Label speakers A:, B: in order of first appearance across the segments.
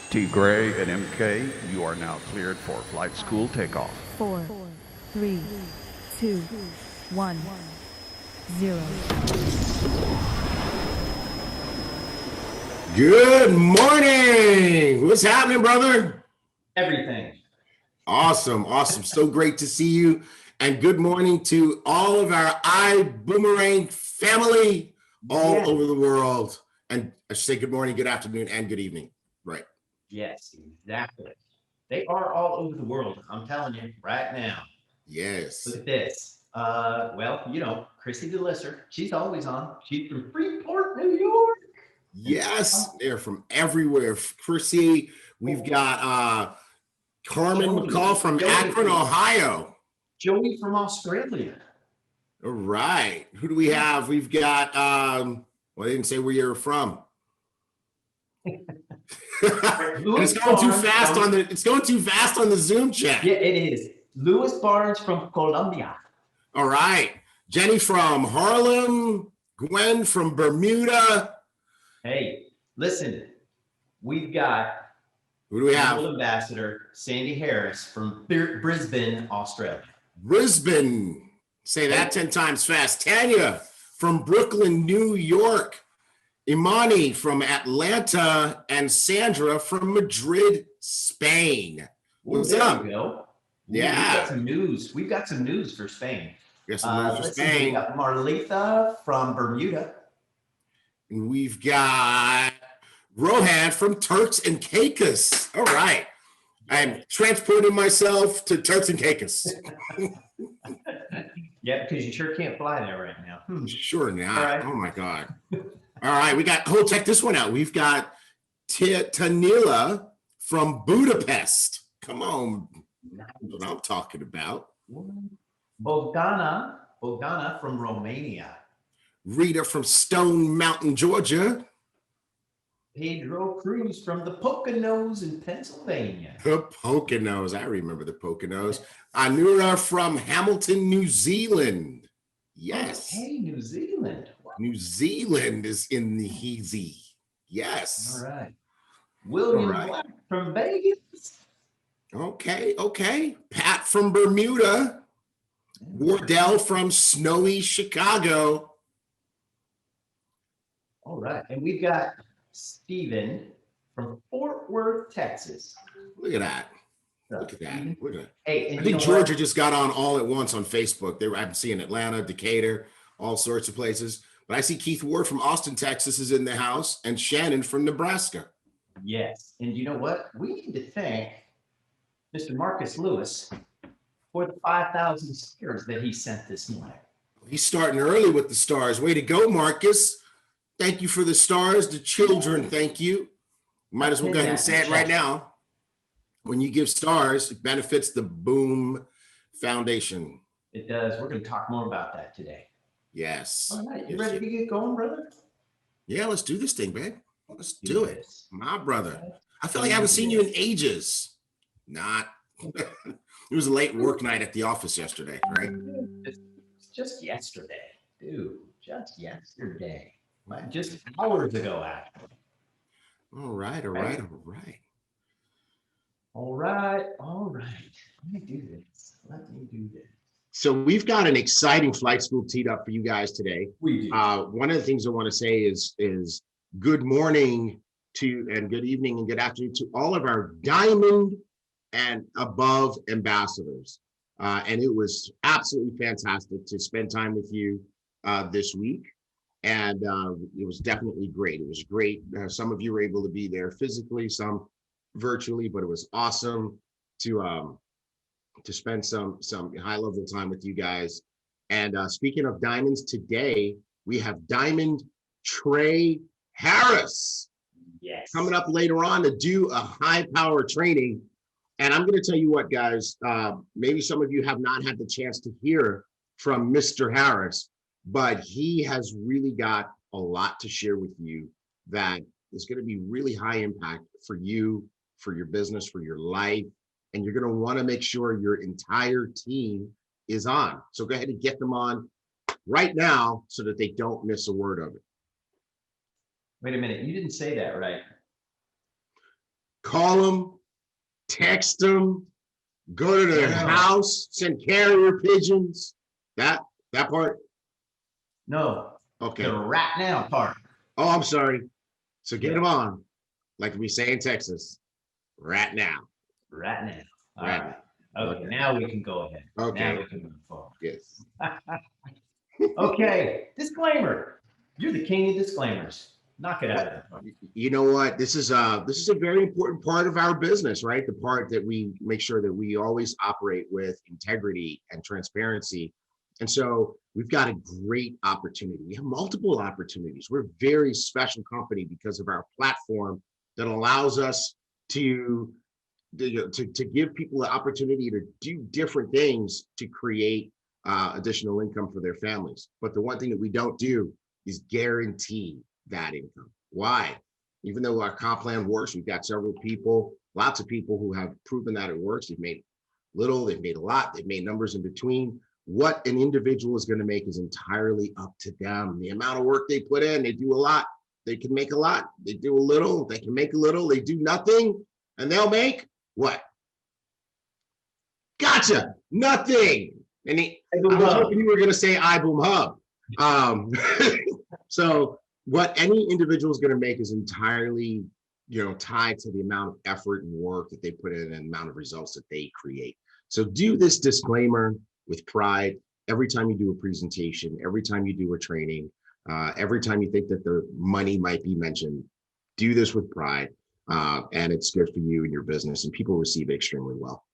A: T. Gray and MK, you are now cleared for flight school takeoff.
B: 4, 3, 2, 1, 0.
C: Good morning. What's happening, brother?
D: Everything.
C: Awesome. So great to see you. And good morning to all of our Ibüümerang family all over the world. And I should say good morning, good afternoon, and good evening. Right.
D: Yes, exactly. They are all over the world. I'm telling you right now.
C: Yes.
D: Look at this. Well, you know, Chrissy DeLisser, she's always on. She's from Freeport, New York.
C: Yes, they're from everywhere. Chrissy, we've got Carmen McCall from Akron, Ohio.
D: Joey from Australia.
C: All right. Who do we have? We've got well, I didn't say where you're from. It's going too fast on the Zoom chat.
D: Yeah, it is. Louis Barnes from Colombia.
C: All right. Jenny from Harlem, Gwen from Bermuda.
D: Hey, listen, we've got
C: Who do we have?
D: Ambassador Sandy Harris from Brisbane, Australia.
C: Brisbane. Say that 10 times fast. Tanya from Brooklyn, New York. Imani from Atlanta, and Sandra from Madrid, Spain. What's up?
D: We go.
C: Yeah.
D: We've got some news for Spain.
C: Got some news for Spain.
D: We got Marletha from Bermuda.
C: And we've got Rohan from Turks and Caicos. All right. I'm transporting myself to Turks and Caicos.
D: Yeah, because you sure can't fly there right now.
C: Sure not.
D: Right.
C: Oh my God. All right, check this one out. We've got Tanila from Budapest. Come on, that's what I'm talking about.
D: Bogdana from Romania.
C: Rita from Stone Mountain, Georgia.
D: Pedro Cruz from the Poconos in Pennsylvania.
C: The Poconos, I remember the Poconos. Anura from Hamilton, New Zealand. Yes.
D: Hey, New Zealand. Wow.
C: New Zealand is in the heezy. Yes.
D: All right. William Black from Vegas.
C: Okay. Pat from Bermuda. Wardell from snowy Chicago.
D: All right. And we've got Stephen from Fort Worth, Texas.
C: Look at that. Look at that.
D: Hey,
C: I think Georgia just got on all at once on Facebook. I'm seeing Atlanta, Decatur, all sorts of places. But I see Keith Ward from Austin, Texas is in the house, and Shannon from Nebraska.
D: Yes. And you know what? We need to thank Mr. Marcus Lewis for the 5,000 stars that he sent this morning.
C: He's starting early with the stars. Way to go, Marcus. Thank you for the stars. The children, thank you. Might as well go ahead and say it right now. When you give stars, it benefits the BÜM Foundation.
D: It does. We're going to talk more about that today.
C: Yes.
D: All right. You ready to get going, brother?
C: Yeah, let's do this thing, babe. Let's do it. My brother. I feel like I haven't seen you in ages. Not. It was a late work night at the office yesterday, right?
D: It's just yesterday, dude. Just yesterday. Just hours ago, actually.
C: All right.
D: All right. Let me do this.
C: So we've got an exciting flight school teed up for you guys today.
D: We do.
C: One of the things I want to say is good morning to, and good evening and good afternoon to all of our diamond and above ambassadors. And it was absolutely fantastic to spend time with you this week. And it was definitely great. It was great. Some of you were able to be there physically, some virtually, but it was awesome to spend some high level time with you guys. And speaking of diamonds, today we have Diamond Trey Harris.
D: Yes.
C: Coming up later on to do a high power training. And I'm going to tell you what, guys, maybe some of you have not had the chance to hear from Mr. Harris, but he has really got a lot to share with you that is going to be really high impact for you, for your business, for your life. And you're going to want to make sure your entire team is on. So go ahead and get them on right now so that they don't miss a word of it.
D: Wait a minute. You didn't say that right.
C: call them, text them, go to their house, send carrier pigeons. That part?
D: No,
C: Okay.
D: the right now part.
C: Oh, I'm sorry. So get them on, like we say in Texas, right now.
D: Right now. All
C: Right
D: right.
C: now.
D: Okay, now we can go ahead.
C: Okay.
D: Now we can move forward.
C: Yes.
D: Okay, disclaimer. You're the king of disclaimers. Knock it out of the park.
C: You know what? This is a very important part of our business, right? The part that we make sure that we always operate with integrity and transparency. And so we've got a great opportunity. We have multiple opportunities. We're a very special company because of our platform that allows us to give people the opportunity to do different things to create additional income for their families. But the one thing that we don't do is guarantee that income. Why? Even though our comp plan works, we've got several people, lots of people who have proven that it works. They've made little, they've made a lot, they've made numbers in between. What an individual is going to make is entirely up to them. The amount of work they put in, they do a lot, they can make a lot. They do a little, they can make a little, they do nothing, and they'll make what? Gotcha, nothing. And I was hoping you were going to say IBÜM Hub. So what any individual is going to make is entirely, tied to the amount of effort and work that they put in and the amount of results that they create. So do this disclaimer with pride every time you do a presentation, every time you do a training, every time you think that the money might be mentioned. Do this with pride, and it's good for you and your business, and people receive it extremely well.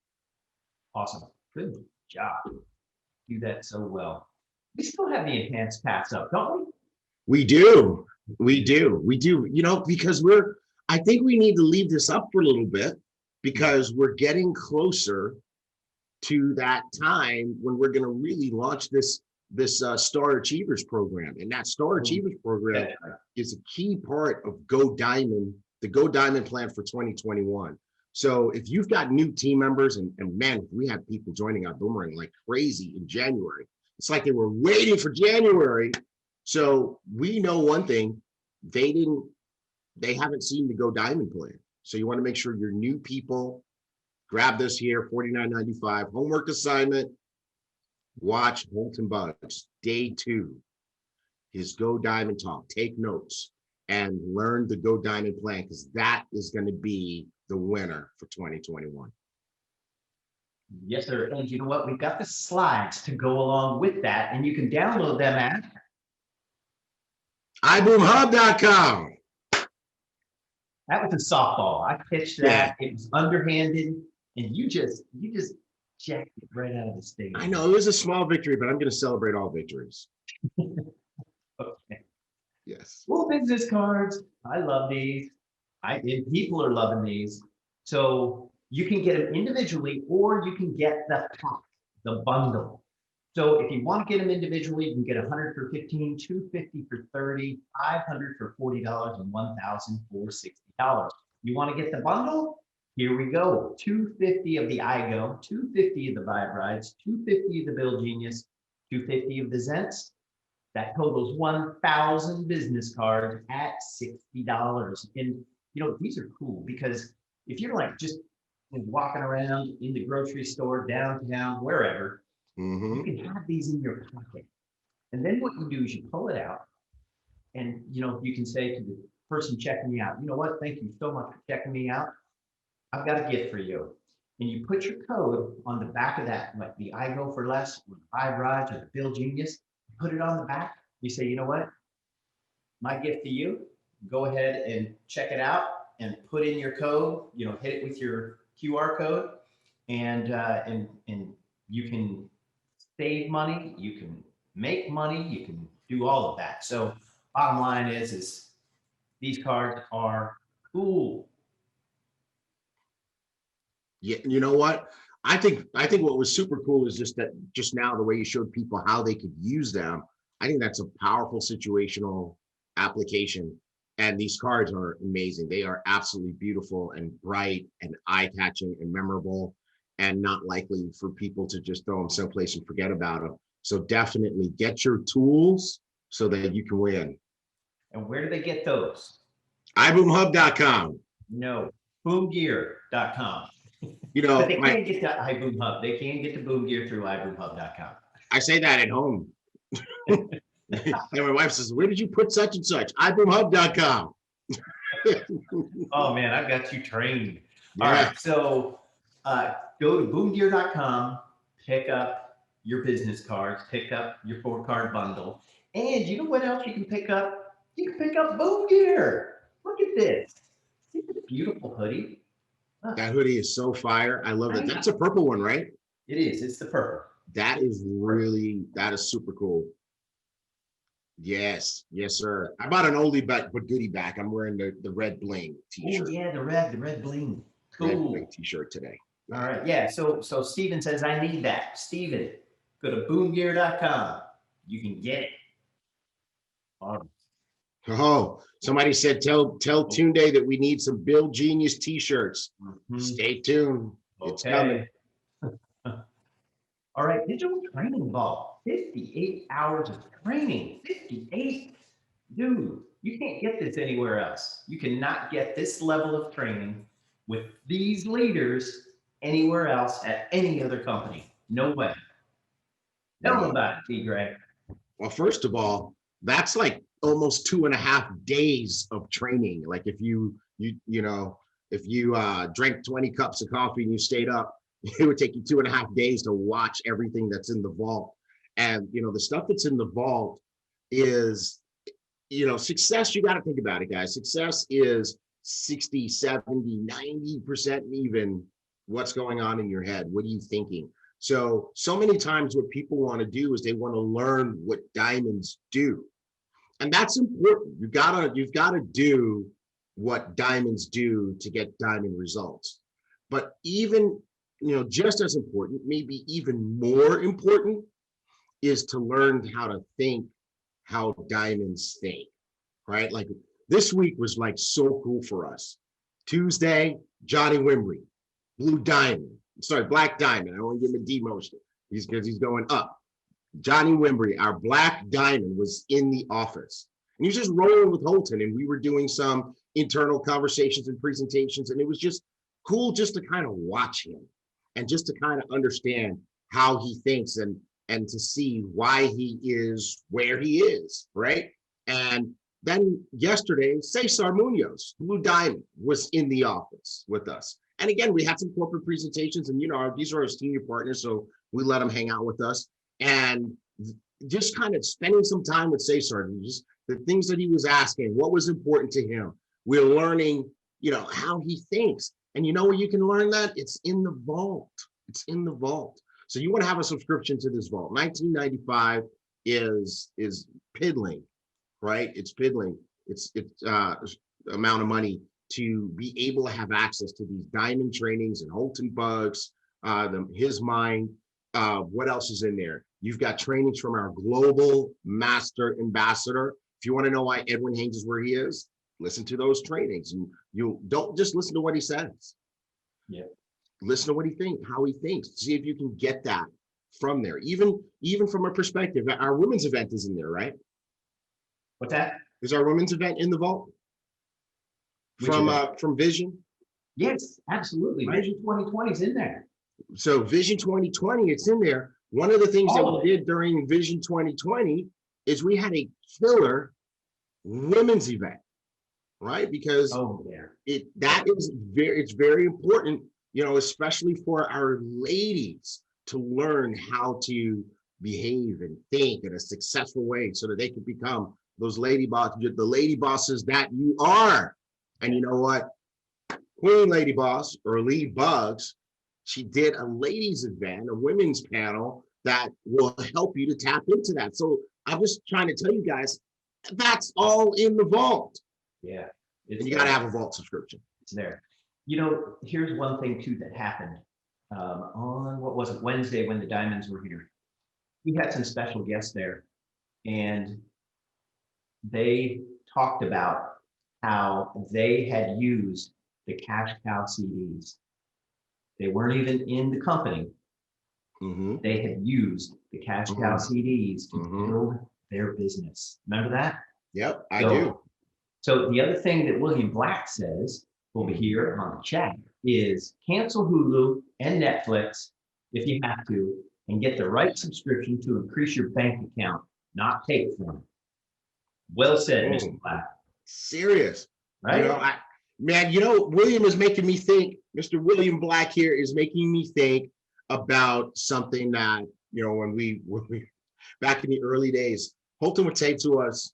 D: Awesome. Good job. Do that so well. We still have the enhanced paths up, don't we?
C: We do, because I think we need to leave this up for a little bit because we're getting closer to that time when we're going to really launch this Star Achievers program. And that Star Achievers program is a key part of Go Diamond, the Go Diamond plan for 2021. So if you've got new team members, and man, we have people joining our Boomerang like crazy in January. It's like they were waiting for January. So we know one thing, they haven't seen the Go Diamond plan. So you want to make sure your new people grab this here, $49.95, homework assignment, watch Holton Bugs. Day 2 is Go Diamond Talk. Take notes and learn the Go Diamond plan, because that is going to be the winner for 2021.
D: Yes, sir. And you know what? We've got the slides to go along with that, and you can download them at
C: IBÜMHub.com.
D: That was a softball. I pitched that. It was underhanded, and you just jacked it right out of the stage.
C: I know it was a small victory, but I'm going to celebrate all victories.
D: Okay.
C: Yes.
D: Well, business cards. I love these. And people are loving these. So you can get them individually, or you can get the pack, the bundle. So if you want to get them individually, you can get 100 for 15, 250 for 30, 500 for $40, and 1,000 for $60. You want to get the bundle? Here we go. 250 of the iGo, 250 of the Vibe Rides, 250 of the Bill Genius, 250 of the Zents. That totals 1,000 business cards at $60. And these are cool because if you're like just walking around in the grocery store, downtown, wherever, you can have these in your pocket. And then what you do is you pull it out, and you can say to the person checking you out, you know what, thank you so much for checking me out. I've got a gift for you. And you put your code on the back of that, like the iGo for Less, or the Vibe Rides, or the Bill Genius. Put it on the back. You say, you know what, my gift to you. Go ahead and check it out and put in your code. Hit it with your QR code, and you can save money, you can make money, you can do all of that. So bottom line is these cards are cool.
C: Yeah, you know what? I think what was super cool is just now the way you showed people how they could use them. I think that's a powerful situational application. And these cards are amazing. They are absolutely beautiful and bright and eye-catching and memorable, and not likely for people to just throw them someplace and forget about them. So definitely get your tools so that you can win.
D: And where do they get those?
C: IBÜMHub.com.
D: No, BÜMgear.com.
C: You
D: But
C: know,
D: they can't get to iBoom Hub. They can get to BÜM Gear through iBoomHub.com.
C: I say that at home. And my wife says, where did you put such and such? iBoomHub.com.
D: Oh man, I've got you trained. All
C: Yeah.
D: right, so go to BÜMgear.com, pick up your business cards, pick up your 4-card bundle, and you know what else you can pick up? You can pick up BÜM Gear. Look at this. See this beautiful hoodie?
C: That hoodie is so fire. I love it. That's a purple one, right?
D: It is. It's the purple.
C: That is super cool. Yes, yes, sir. I bought an oldie but goodie back. I'm wearing the red bling
D: Oh
C: t-shirt.
D: yeah, the red bling.
C: Red
D: Cool.
C: bling t-shirt today.
D: All right, yeah. So Steven says I need that. Steven, go to BÜMgear.com. You can get it. All right.
C: Oh, somebody said tell Tunde that we need some Bill Genius t-shirts.
D: Mhm.
C: Stay tuned. It's
D: Okay.
C: coming.
D: All right, digital training ball. 58 hours of training. 58. Dude, you can't get this anywhere else. You cannot get this level of training with these leaders anywhere else at any other company. No way. Tell them about it, T. Greg.
C: Well, first of all, that's like almost 2.5 days of training. Like if you drank 20 cups of coffee and you stayed up, it would take you 2.5 days to watch everything that's in the vault. And the stuff that's in the vault is, success. You got to think about it, guys. Success is 60, 70, 90% even what's going on in your head. What are you thinking? So many times what people want to do is they want to learn what diamonds do. And that's important. You've got to do what diamonds do to get diamond results. But even, just as important, maybe even more important, is to learn how to think how diamonds think, right? Like this week was like so cool for us. Tuesday, Johnny Wimbrey, Black Diamond. I want to give him a demotion. Because he's going up. Johnny Wimbrey, our Black Diamond, was in the office. And he was just rolling with Holton, and we were doing some internal conversations and presentations, and it was just cool just to kind of watch him and just to kind of understand how he thinks and to see why he is where he is, right? And then yesterday, Cesar Munoz, Blue Diamond, was in the office with us. And again, we had some corporate presentations, and these are our senior partners, so we let them hang out with us. And just kind of spending some time with Cesar, just the things that he was asking, what was important to him. We're learning, how he thinks. And you know where you can learn that? It's in the vault. It's in the vault. So you want to have a subscription to this vault. $19.95 is piddling, right? It's piddling. It's amount of money to be able to have access to these diamond trainings and Holton Bugs, his mind. What else is in there? You've got trainings from our global master ambassador. If you want to know why Edwin Haynes is where he is, listen to those trainings. And you don't just listen to what he says.
D: Yeah.
C: Listen to what he thinks, how he thinks. See if you can get that from there. Even from a perspective, our women's event is in there, right?
D: What's that?
C: Is our women's event in the vault? From Vision?
D: Yes, absolutely.
C: Right.
D: Vision 2020 is in there.
C: So Vision 2020, it's in there. One of the things that we did during Vision 2020 is we had a killer women's event, right? Because it's very important, especially for our ladies to learn how to behave and think in a successful way so that they can become those lady bosses that you are. And you know what? Queen Lady Boss or Lead Bugs, she did a ladies event, a women's panel that will help you to tap into that. So I'm just trying to tell you guys, that's all in the vault.
D: Yeah.
C: And you got to have a vault subscription.
D: It's there. Here's one thing too that happened on, what was it, Wednesday when the Diamonds were here. We had some special guests there, and they talked about how they had used the cash cow CDs. They weren't even in the company.
C: Mm-hmm.
D: They had used the cash cow CDs to build their business. Remember that?
C: Yep, I do.
D: So the other thing that William Black says over here on the chat is cancel Hulu and Netflix if you have to, and get the right subscription to increase your bank account, not take from it. Well said, Mr. Black.
C: Serious.
D: Right?
C: William is making me think, Mr. William Black here is making me think about something that, when we back in the early days, Holton would say to us,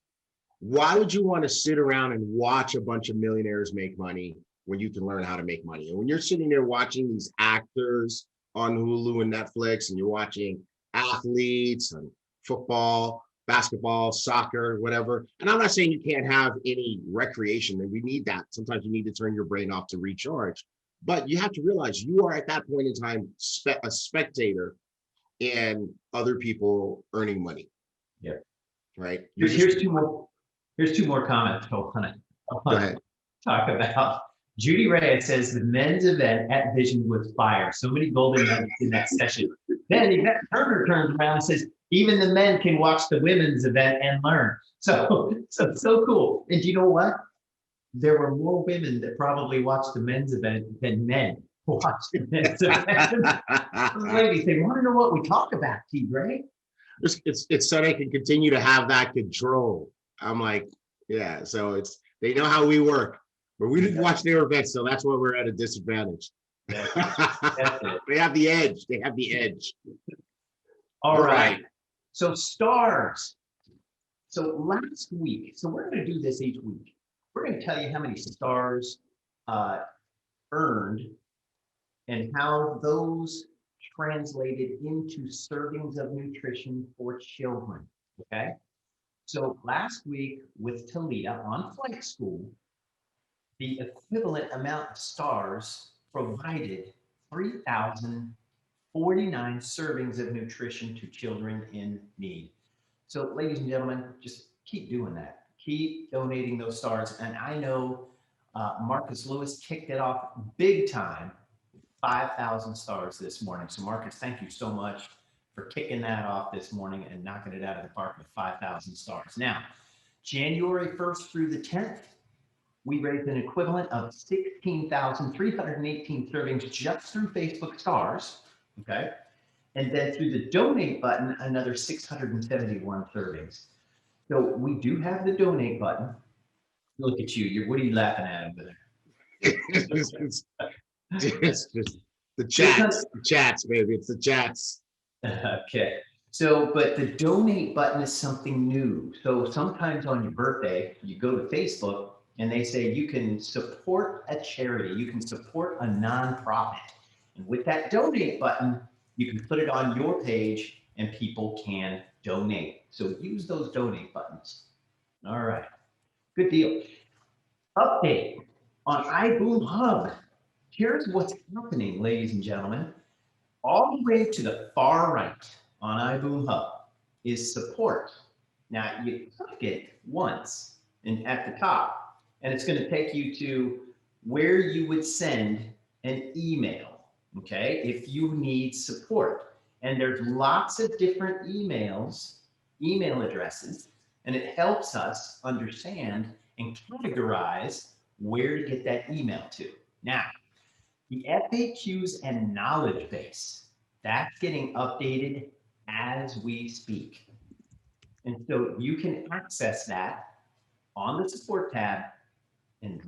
C: why would you want to sit around and watch a bunch of millionaires make money when you can learn how to make money? And when you're sitting there watching these actors on Hulu and Netflix, and you're watching athletes and football, basketball, soccer, whatever. And I'm not saying you can't have any recreation, and we need that. Sometimes you need to turn your brain off to recharge. But you have to realize you are at that point in time a spectator in other people earning money.
D: Yeah.
C: Right.
D: Here's two more comments. Go ahead. Talk about Judy Ray says the men's event at Vision was fire. So many golden nuggets in that session. Then Yvette Turner turns around and says, even the men can watch the women's event and learn. So cool. And do you know what? There were more women that probably watched the men's event than men watched the men's event. Ladies, they want to know what we talk about, T. Ray.
C: It's so they can continue to have that control. I'm like, yeah. So they know how we work, but we didn't watch their events, so that's why we're at a disadvantage.
D: That's
C: They have the edge. They have the edge.
D: All right. So stars. So last week, so we're going to do this each week. We're going to tell you how many stars earned and how those translated into servings of nutrition for children. Okay. So last week with Talita on Flight School, the equivalent amount of stars provided 3,049 servings of nutrition to children in need. So ladies and gentlemen, just keep doing that. Keep donating those stars. And I know Marcus Lewis kicked it off big time, 5,000 stars this morning. So Marcus, thank you so much for kicking that off this morning and knocking it out of the park with 5,000 stars. Now, January 1st through the 10th, we raised an equivalent of 16,318 servings just through Facebook stars, okay? And then through the donate button, another 671 servings. So we do have the donate button. Look at you. What are you laughing at over there?
C: It's just the chats, baby. It's the chats.
D: Okay. So, but the donate button is something new. So sometimes on your birthday, you go to Facebook and they say you can support a charity, you can support a nonprofit. And with that donate button, you can put it on your page and people can donate. So use those donate buttons. All right. Good deal. Update on iBoom Hub. Here's what's happening, ladies and gentlemen. All the way to the far right on iBoom Hub is support. Now you click it once and at the top, and it's going to take you to where you would send an email, okay, if you need support. And there's lots of different email addresses, and it helps us understand and categorize where to get that email to. Now, the FAQs and knowledge base, that's getting updated as we speak. And so you can access that on the support tab and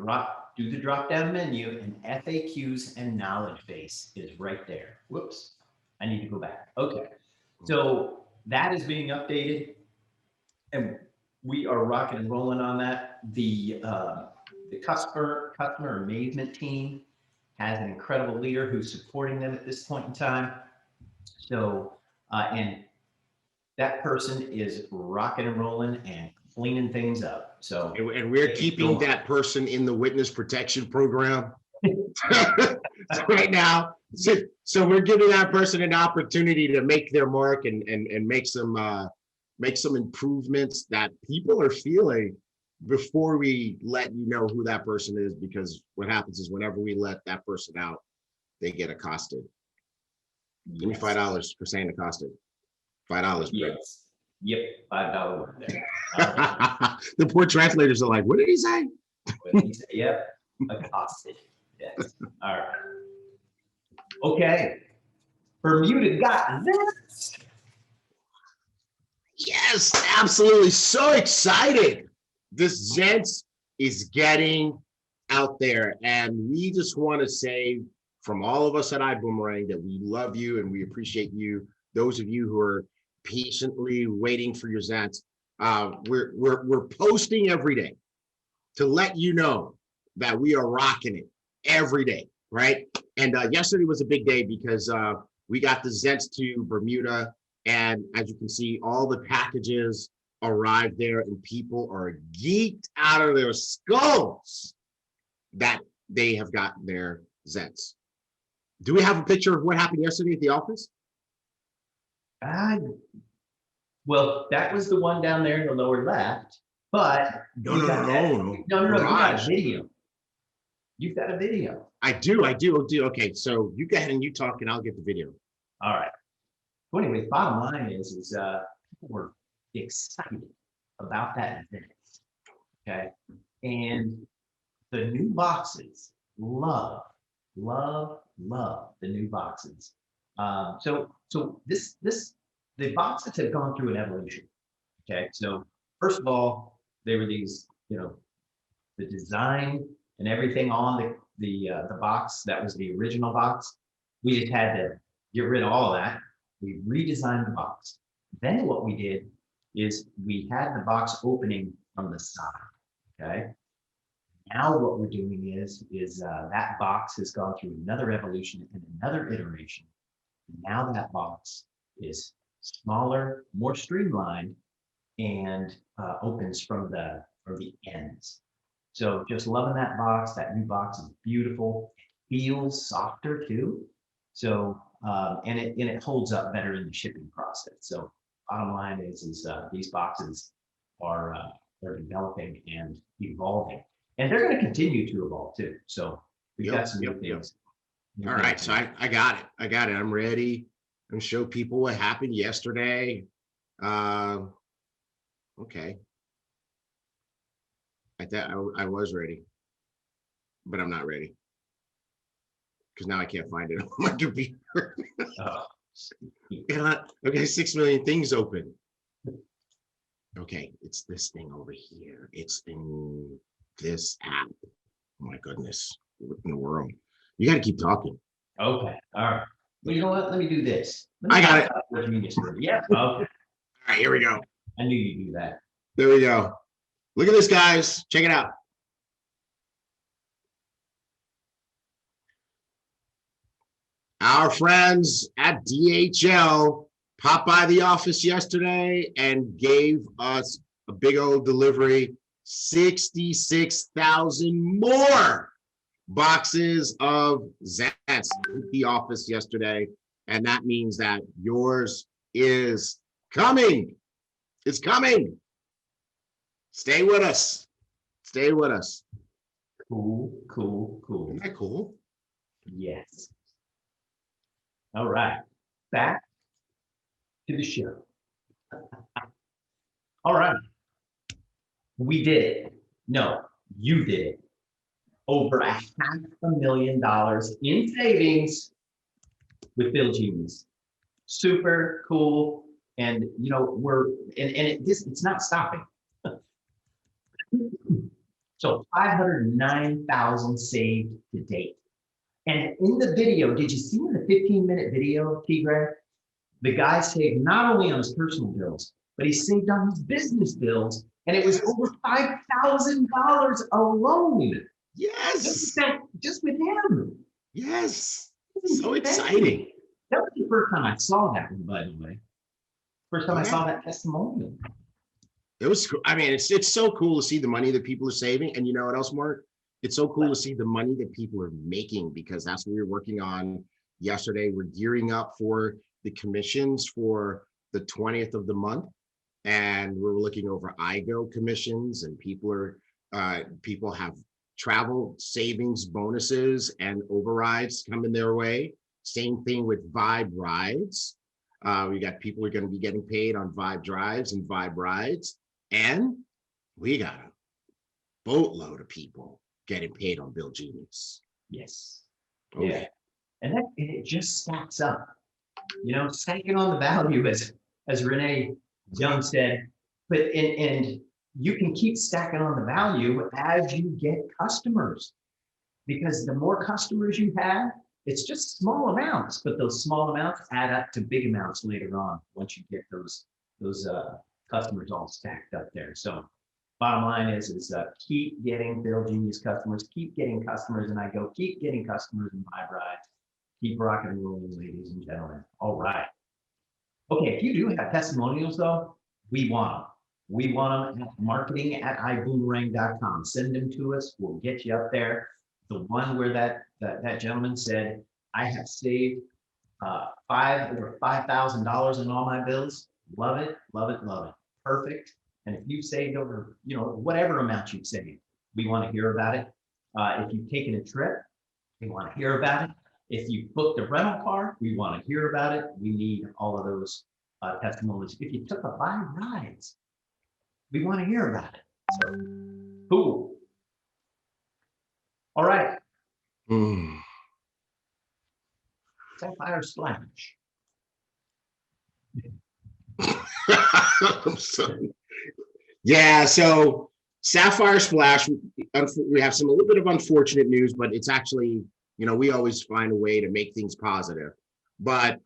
D: do the drop down menu, and FAQs and knowledge base is right there. Whoops, I need to go back. Okay, so that is being updated and we are rocking and rolling on that. The customer amazement team has an incredible leader who's supporting them at this point in time. So, and that person is rocking and rolling and cleaning things up. So,
C: and we're keeping that person in the witness protection program right now. So we're giving that person an opportunity to make their mark and make some improvements that people are feeling before we let you know who that person is, because what happens is whenever we let that person out, they get accosted. Give me $5 for saying accosted. $5.
D: Yes. Yep, $5 word there.
C: The poor translators are like, what did he say?
D: Yep. Accosted. Yes. All right. Okay. Bermuda got this.
C: Yes, absolutely. So excited. This Zents is getting out there. And we just want to say from all of us at Ibüümerang that we love you and we appreciate you. Those of you who are patiently waiting for your Zents. We're posting every day to let you know that we are rocking it every day, right? And yesterday was a big day because we got the Zents to Bermuda. And as you can see, all the packages arrived there and people are geeked out of their skulls that they have gotten their Zents. Do we have a picture of what happened yesterday at the office?
D: Well, that was the one down there in the lower left, but
C: No.
D: you got a video. You've got a video.
C: I do. Okay, so you go ahead and you talk and I'll get the video.
D: All right. So anyway, bottom line is people were excited about that event. Okay. And the new boxes, love the new boxes. The boxes have gone through an evolution. Okay. So first of all, they were these, the design and everything on the box, that was the original box. We just had to get rid of all of that. We redesigned the box. Then what we did is we had the box opening from the side, okay? Now what we're doing is that box has gone through another evolution and another iteration. Now that box is smaller, more streamlined, and opens from the ends. So just loving that box. That new box is beautiful. It feels softer too. So and it holds up better in the shipping process. So bottom line is these boxes are they're developing and evolving, and they're going to continue to evolve too. So we've got some new things.
C: All right, so I got it. I'm ready. I'm show people what happened yesterday. Okay. I thought I was ready, but I'm not ready because now I can't find it on my computer. Okay, 6 million things open. Okay, it's this thing over here. It's in this app. Oh my goodness, what in the world? You got to keep talking.
D: Okay, all right. Well, you know what? Let me do this.
C: I got it.
D: Yeah. Okay. All
C: right, here we go.
D: I knew you'd do that.
C: There we go. Look at this, guys. Check it out. Our friends at DHL popped by the office yesterday and gave us a big old delivery, 66,000 more boxes of Zents at the office yesterday. And that means that yours is coming. It's coming. Stay with us. Stay with us.
D: Cool.
C: Isn't that cool?
D: Yes. All right. Back to the show. All right. We did it. No, you did it. Over $500,000 in savings with Bill Genius. Super cool. And it's not stopping. So 509,000 saved to date. And in the video, did you see in the 15-minute video, T-Greg? The guy saved not only on his personal bills, but he saved on his business bills. And it was over $5,000 alone.
C: Yes.
D: Just with him.
C: Yes. So exciting.
D: That was the first time I saw that one, by the way. First time I saw that testimonial.
C: It was, I mean, it's so cool to see the money that people are saving. And you know what else, Mark? It's so cool to see the money that people are making, because that's what we were working on yesterday. We're gearing up for the commissions for the 20th of the month. And we're looking over IGO commissions, and people have travel savings bonuses and overrides coming their way. Same thing with Vibe rides. We got people who are going to be getting paid on Vibe drives and Vibe rides. And we got a boatload of people getting paid on Bill Genius.
D: Yes.
C: Okay.
D: Yeah. And it just stacks up. Stacking on the value, as Renee Young said, and you can keep stacking on the value as you get customers, because the more customers you have, it's just small amounts, but those small amounts add up to big amounts later on once you get those customers all stacked up there. So bottom line is keep getting Bill Genius customers, keep getting customers, and I go keep getting customers in my bride. Keep rocking and rolling, ladies and gentlemen. All right. Okay, if you do have testimonials though, we want them. We want them at marketing@iboomerang.com. Send them to us. We'll get you up there. The one where that gentleman said, I have saved over $5,000 in all my bills. Love it, love it, love it. Perfect. And if you've saved over, whatever amount you've saved, we want to hear about it. If you've taken a trip, we want to hear about it. If you booked a rental car, we want to hear about it. We need all of those testimonials. If you took a buy rides, we want to hear about it. So, cool. All right. Sapphire Splash.
C: I'm sorry. Yeah, so Sapphire Splash, we have a little bit of unfortunate news, but it's actually, we always find a way to make things positive. But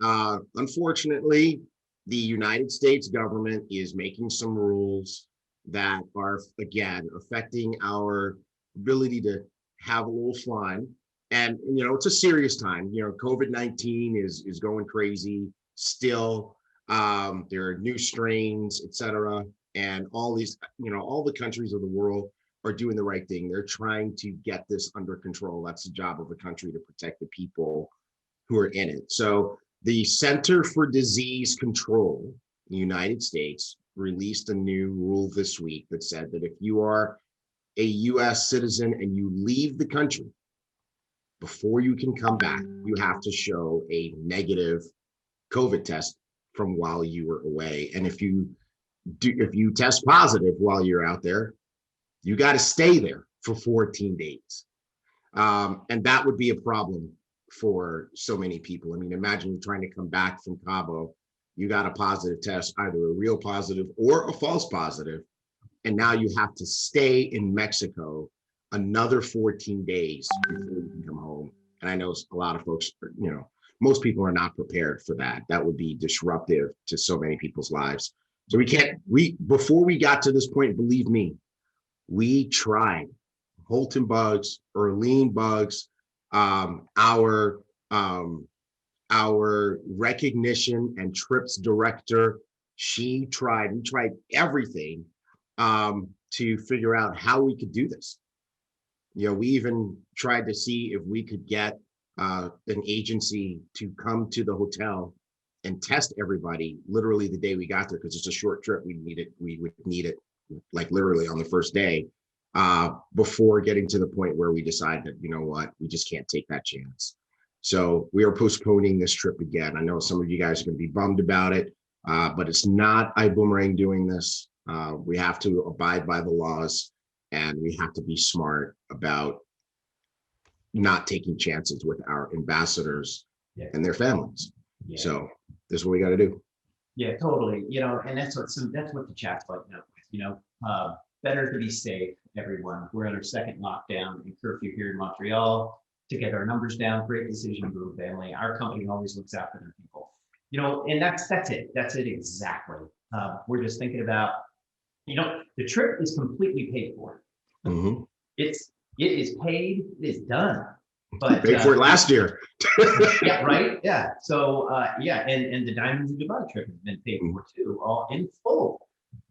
C: unfortunately, the United States government is making some rules that are, again, affecting our ability to have a little fun. And it's a serious time. COVID-19 is going crazy still. There are new strains, et cetera. And all these, all the countries of the world are doing the right thing. They're trying to get this under control. That's the job of a country, to protect the people who are in it. So the Center for Disease Control in the United States released a new rule this week that said that if you are a US citizen and you leave the country, before you can come back, you have to show a negative COVID test from while you were away. And if you test positive while you're out there, you got to stay there for 14 days. And that would be a problem for so many people. I mean, imagine you're trying to come back from Cabo, you got a positive test, either a real positive or a false positive, and now you have to stay in Mexico another 14 days before you can come home. And I know a lot of folks, most people are not prepared for that. That would be disruptive to so many people's lives. So before we got to this point, believe me, we tried Holton bugs, Erlene bugs, our recognition and trips director, we tried everything to figure out how we could do this. We even tried to see if we could get an agency to come to the hotel and test everybody literally the day we got there, because it's a short trip. We would need it like literally on the first day, before getting to the point where we decided that, we just can't take that chance. So we are postponing this trip again. I know some of you guys are going to be bummed about it, but it's not Iboomerang doing this. We have to abide by the laws, and we have to be smart about not taking chances with our ambassadors and their families. Yeah. So this is what we got to do.
D: Yeah, totally. And that's what the chat's like now. Better to be safe, everyone. We're under second lockdown and curfew here in Montreal to get our numbers down. Great decision, BüüM family. Our company always looks after their people. And that's it. That's it exactly. We're just thinking about, the trip is completely paid for.
C: Mm-hmm.
D: It is paid. It is done. But
C: paid for it last year.
D: Yeah, right. Yeah. So and the Diamonds of Dubai trip has been paid for too, all in full.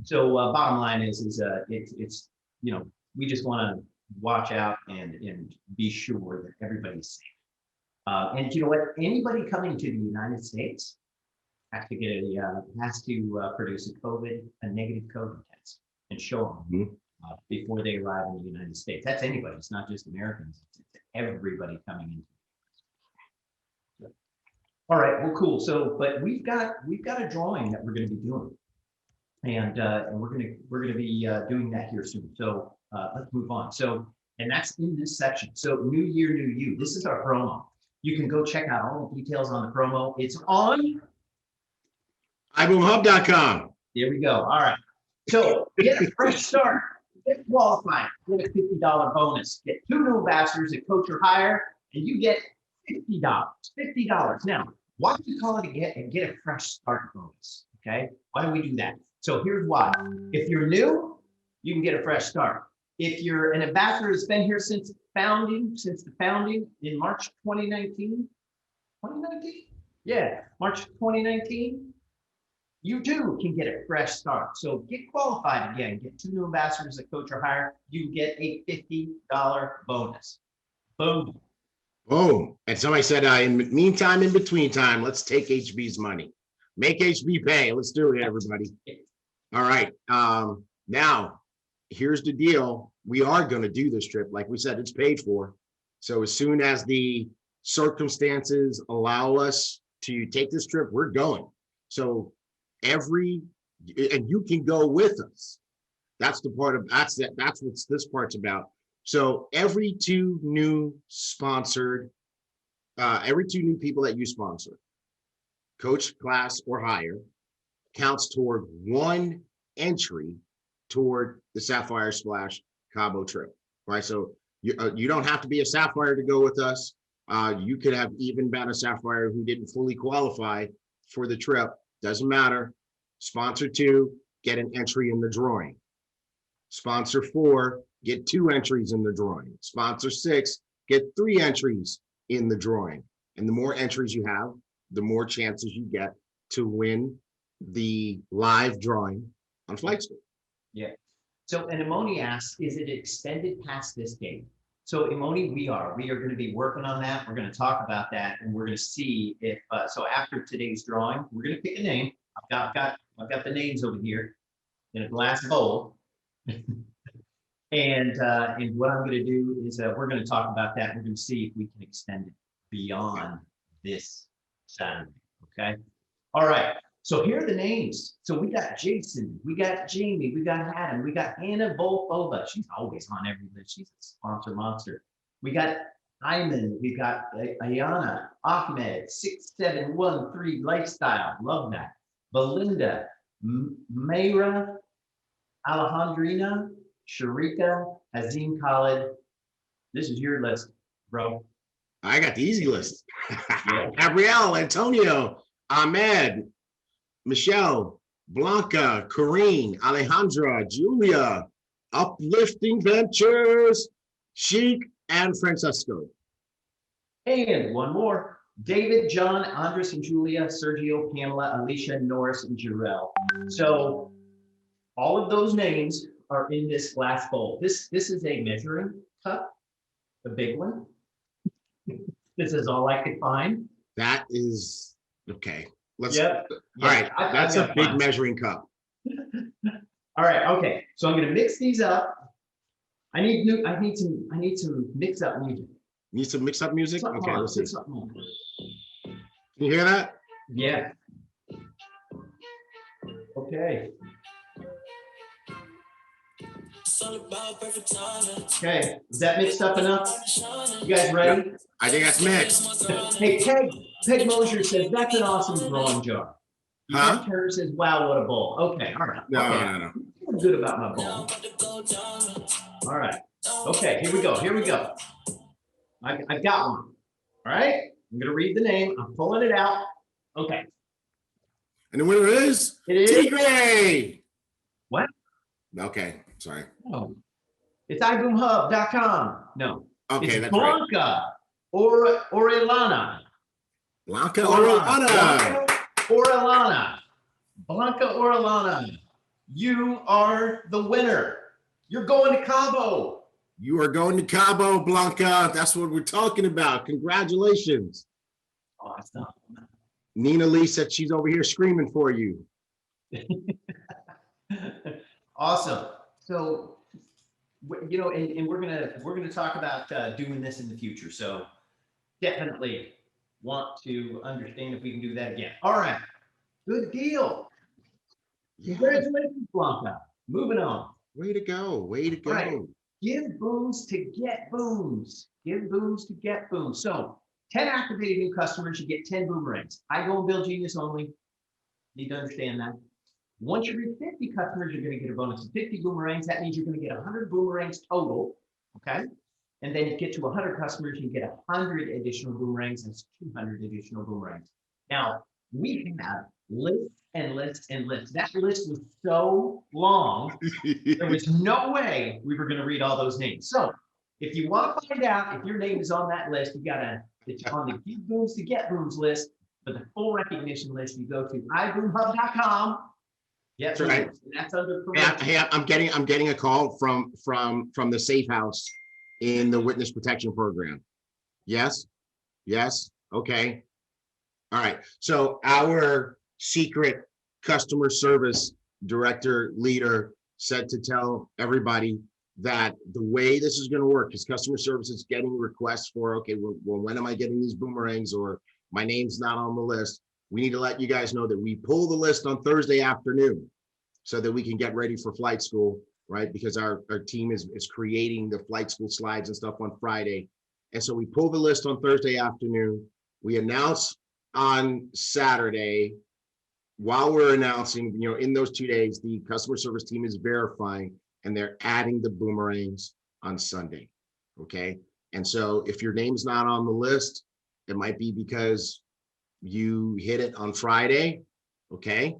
D: So bottom line is it's we just want to watch out and be sure that everybody's safe. And you know what? Anybody coming to the United States has to produce a negative COVID test and show them before they arrive in the United States. That's anybody. It's not just Americans. It's everybody coming in. All right. Well, cool. So, but we've got a drawing that we're going to be doing, and we're going to be doing that here soon. So let's move on. So And that's in this section. So new year, new you. This is our promo. You can go check out all the details on the promo. It's on
C: iBoomHub.com.
D: There we go. All right. So get a fresh start. Get qualified. Get a $50 bonus. Get 2 new ambassadors that coach or hire, and you get $50. $50. Now, why do we call it a get a fresh start bonus? Okay. Why do we do that? So here's why. If you're new, you can get a fresh start. If you're an ambassador that's been here since the founding in March 2019, yeah, March 2019, you too can get a fresh start. So get qualified again, get 2 new ambassadors that coach or hire, you get a $50 bonus. Boom.
C: Boom. And somebody said, in the meantime, in between time, let's take HB's money. Make HB pay. Let's do it, everybody. All right. Now, here's the deal. We are going to do this trip. Like we said, it's paid for. So as soon as the circumstances allow us to take this trip, we're going. So and you can go with us. That's the part of, that's what this part's about. So every 2 new people that you sponsor, coach, class, or hire, counts toward 1 entry toward the Sapphire Splash Cabo trip, right? So you don't have to be a Sapphire to go with us. You could have even been a Sapphire who didn't fully qualify for the trip. Doesn't matter. Sponsor 2, get an entry in the drawing. Sponsor 4, get 2 entries in the drawing. Sponsor 6, get 3 entries in the drawing. And the more entries you have, the more chances you get to win the live drawing on Flight School.
D: Yeah. So, and Imoni asks, is it extended past this date? So Imoni, we are going to be working on that. We're going to talk about that, and we're going to see if, so after today's drawing, we're going to pick a name. I've got the names over here in a glass bowl. And what I'm going to do is we're going to talk about that. We're going to see if we can extend it beyond this Saturday. Okay. All right. So here are the names. So we got Jason, we got Jamie, we got Adam, we got Anna Volkova. She's always on every list. She's a sponsor monster. We got Ayman, we got Ayana, Ahmed, 6713 Lifestyle. Love that. Belinda, Mayra, Alejandrina, Sharika, Azim Khalid. This is your list, bro.
C: I got the easy list. Gabrielle, Antonio, Ahmed, Michelle, Blanca, Corrine, Alejandra, Julia, Uplifting Ventures, Chic, and Francesco.
D: And one more. David, John, Andres, and Julia, Sergio, Pamela, Alicia, Norris, and Jarrell. So all of those names are in this glass bowl. This is a measuring cup, the big one. This is all I could find.
C: That is okay. Let's.
D: Yep.
C: All right. That's a big measuring cup.
D: All right. Okay. So I'm going to mix these up. I need some mix up music.
C: Need some mix up music? Okay, let's see.
D: Can
C: you hear that?
D: Yeah. Okay. Okay, is that mixed up enough? You guys ready?
C: I think that's mixed.
D: Hey, Peg Mosier says, that's an awesome drawing jar.
C: Huh?
D: Turner says, wow, what a bowl. Okay, all right.
C: No.
D: I'm feeling good about my bowl. All right. Okay, here we go. I've got one. All right, I'm going to read the name. I'm pulling it out. Okay.
C: And the winner is?
D: It is?
C: Tigray.
D: What?
C: Okay, sorry.
D: Oh, it's iBoomHub.com. No.
C: Okay,
D: it's
C: that's
D: Blanca Orellana.
C: Blanca Orellana.
D: Blanca Orellana. You are the winner. You're going to Cabo.
C: You are going to Cabo, Blanca. That's what we're talking about. Congratulations.
D: Awesome.
C: Nina Lee said she's over here screaming for you.
D: Awesome. So, you know, and we're gonna talk about doing this in the future. So, definitely want to understand if we can do that again. All right. Good deal. Congratulations, Blanca. Moving on.
C: Way to go. Way to go.
D: Right. Give booms to get booms. Give booms to get booms. So 10 activated new customers, you get 10 boomerangs. I go and build genius only. Need to understand that. Once you reach 50 customers, you're going to get a bonus of 50 boomerangs. That means you're going to get 100 boomerangs total. Okay. And then you get to 100 customers, you get 100 additional boomerangs. That's 200 additional boomerangs. Now, we have lists and lists and lists. That list was so long, there was no way we were going to read all those names. So if you want to find out if your name is on that list, you got to, it's on the Give Booms to Get Booms list. For the full recognition list, you go to iboomhub.com. Yeah,
C: That's right.
D: That's under
C: Hey, I'm getting a call from the safe house in the witness protection program. Yes. Okay. All right. So our secret customer service director leader said to tell everybody that the way this is going to work is customer service is getting requests for, okay, well, when am I getting these boomerangs, or my name's not on the list. We need to let you guys know that we pull the list on Thursday afternoon so that we can get ready for flight school, right? Because our team is creating the flight school slides and stuff on Friday. And so we pull the list on Thursday afternoon. We announce on Saturday. While we're announcing, in those 2 days, the customer service team is verifying and they're adding the boomerangs on Sunday. Okay. And so if your name's not on the list, it might be because you hit it on Friday. Okay.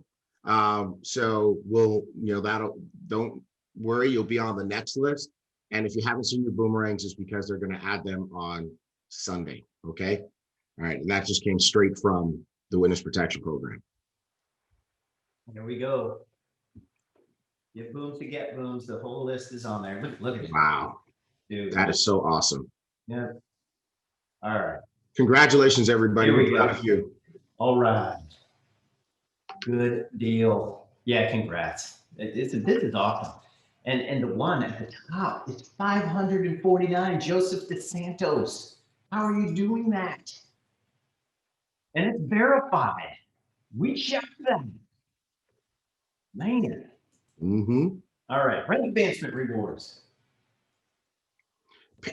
C: So don't worry, you'll be on the next list. And if you haven't seen your boomerangs, it's because they're going to add them on Sunday. Okay. All right. And that just came straight from the witness protection program.
D: There we go. Give booms to get booms. The whole list is on there. Look at it.
C: Wow.
D: Dude.
C: That is so awesome.
D: Yeah. All right.
C: Congratulations, everybody.
D: Here we go.
C: Thank you.
D: All right. Good deal. Yeah, congrats. This is awesome. And the one at the top is 549, Joseph DeSantos. How are you doing that? And it's verified. We checked them. Man.
C: Mm-hmm.
D: All right, rank advancement rewards.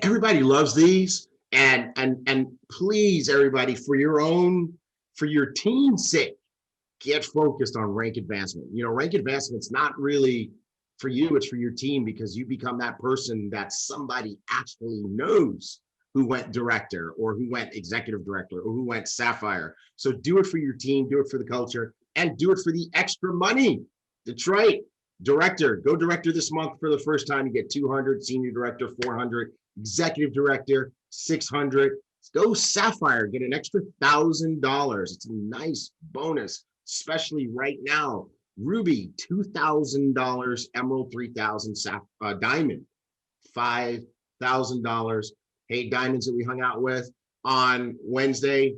C: Everybody loves these, and please, everybody, for your team's sake, get focused on rank advancement. Rank advancement's not really for you, it's for your team, because you become that person that somebody actually knows who went director or who went executive director or who went sapphire. So do it for your team, do it for the culture, and do it for the extra money. Detroit, director, go director this month for the first time. You get 200, senior director, 400, executive director, 600. Go sapphire, get an extra $1,000. It's a nice bonus, especially right now. Ruby, $2,000, emerald, 3,000, diamond, $5,000. Hey, diamonds that we hung out with on Wednesday,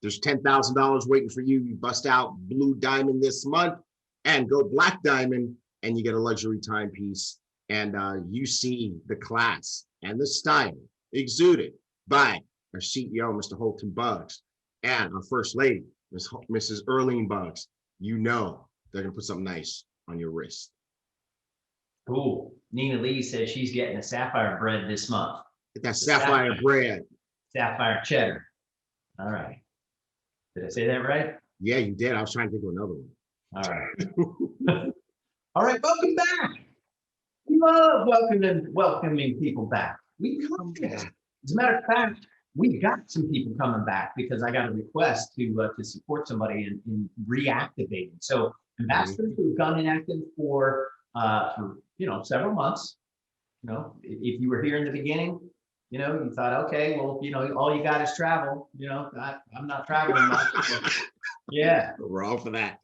C: there's $10,000 waiting for you. You bust out blue diamond this month and go black diamond, and you get a luxury timepiece. And you see the class and the style exuded by our CEO, Mr. Holton Buggs, and our First Lady, Mrs. Earlene Buggs. They're going to put something nice on your wrist.
D: Cool. Nina Lee says she's getting a sapphire bread this month.
C: Get that sapphire bread.
D: Sapphire cheddar. All right. Did I say that right?
C: Yeah, you did. I was trying to think of another one.
D: All right. All right, welcome back. We love welcoming people back. We come back. As a matter of fact, we've got some people coming back because I got a request to support somebody in reactivating. So ambassadors who've gone inactive for several months. If you were here in the beginning, you thought, okay, well, all you got is travel. I'm not traveling much. Yeah,
C: we're all for that.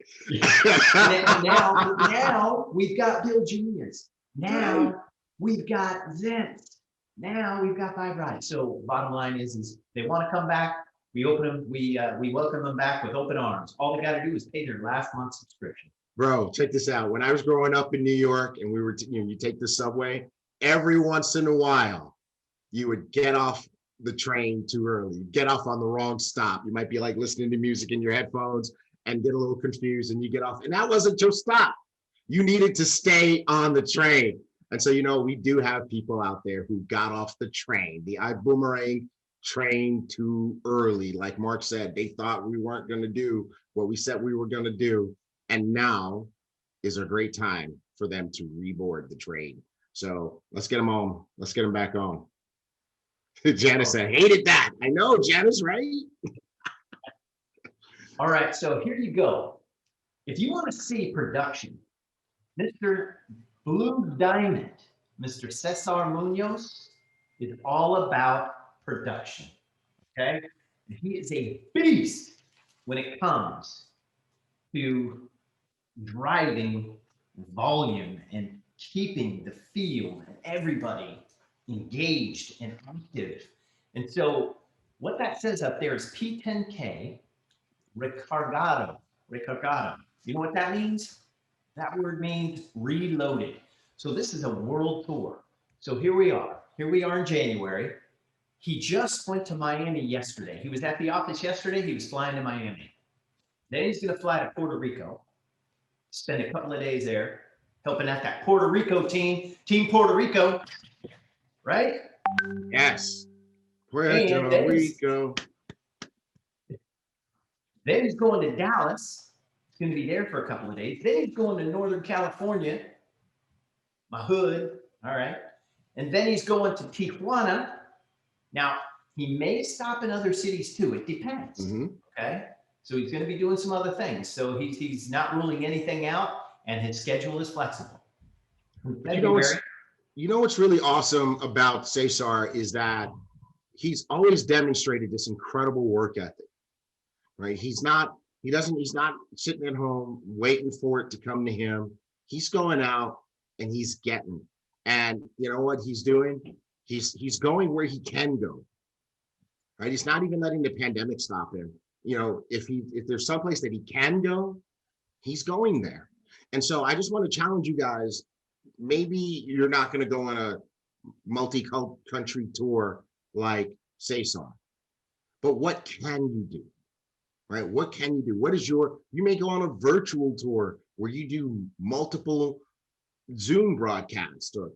D: now we've got Bill Juniors. Now we've got Vince. Now we've got Five Rides. So bottom line is they want to come back. We open them. We welcome them back with open arms. All they got to do is pay their last month's subscription.
C: Bro, check this out. When I was growing up in New York and we were, you take the subway, every once in a while, you would get off the train too early, get off on the wrong stop. You might be like listening to music in your headphones and get a little confused and you get off. And that wasn't your stop. You needed to stay on the train. And so, we do have people out there who got off the train, the Ibüümerang train too early. Like Mark said, they thought we weren't going to do what we said we were going to do. And now is a great time for them to reboard the train. So let's get them on. Let's get them back on. Janice said, hated that. I know, Janice, right?
D: All right, so here you go. If you want to see production, Mr. Blue Diamond, Mr. Cesar Munoz, is all about production, okay? He is a beast when it comes to driving volume and keeping the field and everybody engaged and active. And so what that says up there is P10K recargado. You know what that means? That word means reloaded. So this is a world tour. So here we are in January. He just went to Miami yesterday. He was at the office yesterday. He was flying to Miami. Then he's going to fly to Puerto Rico, spend a couple of days there, helping out that Puerto Rico team, Team Puerto Rico, right?
C: Yes. Puerto Rico.
D: Then he's going to Dallas. He's going to be there for a couple of days. Then he's going to Northern California, my hood, all right? And then he's going to Tijuana. Now, he may stop in other cities too. It depends, okay? So he's going to be doing some other things. So he's not ruling anything out, and his schedule is flexible.
C: You know what's really awesome about Cesar is that he's always demonstrated this incredible work ethic, right? He's not sitting at home waiting for it to come to him. He's going out and he's getting. And you know what he's doing? He's going where he can go, right? He's not even letting the pandemic stop him. If there's someplace that he can go, he's going there. And so I just want to challenge you guys. Maybe you're not going to go on a multi-country tour like Cesar, but what can you do, right? What can you do? You may go on a virtual tour where you do multiple Zoom broadcasts, or,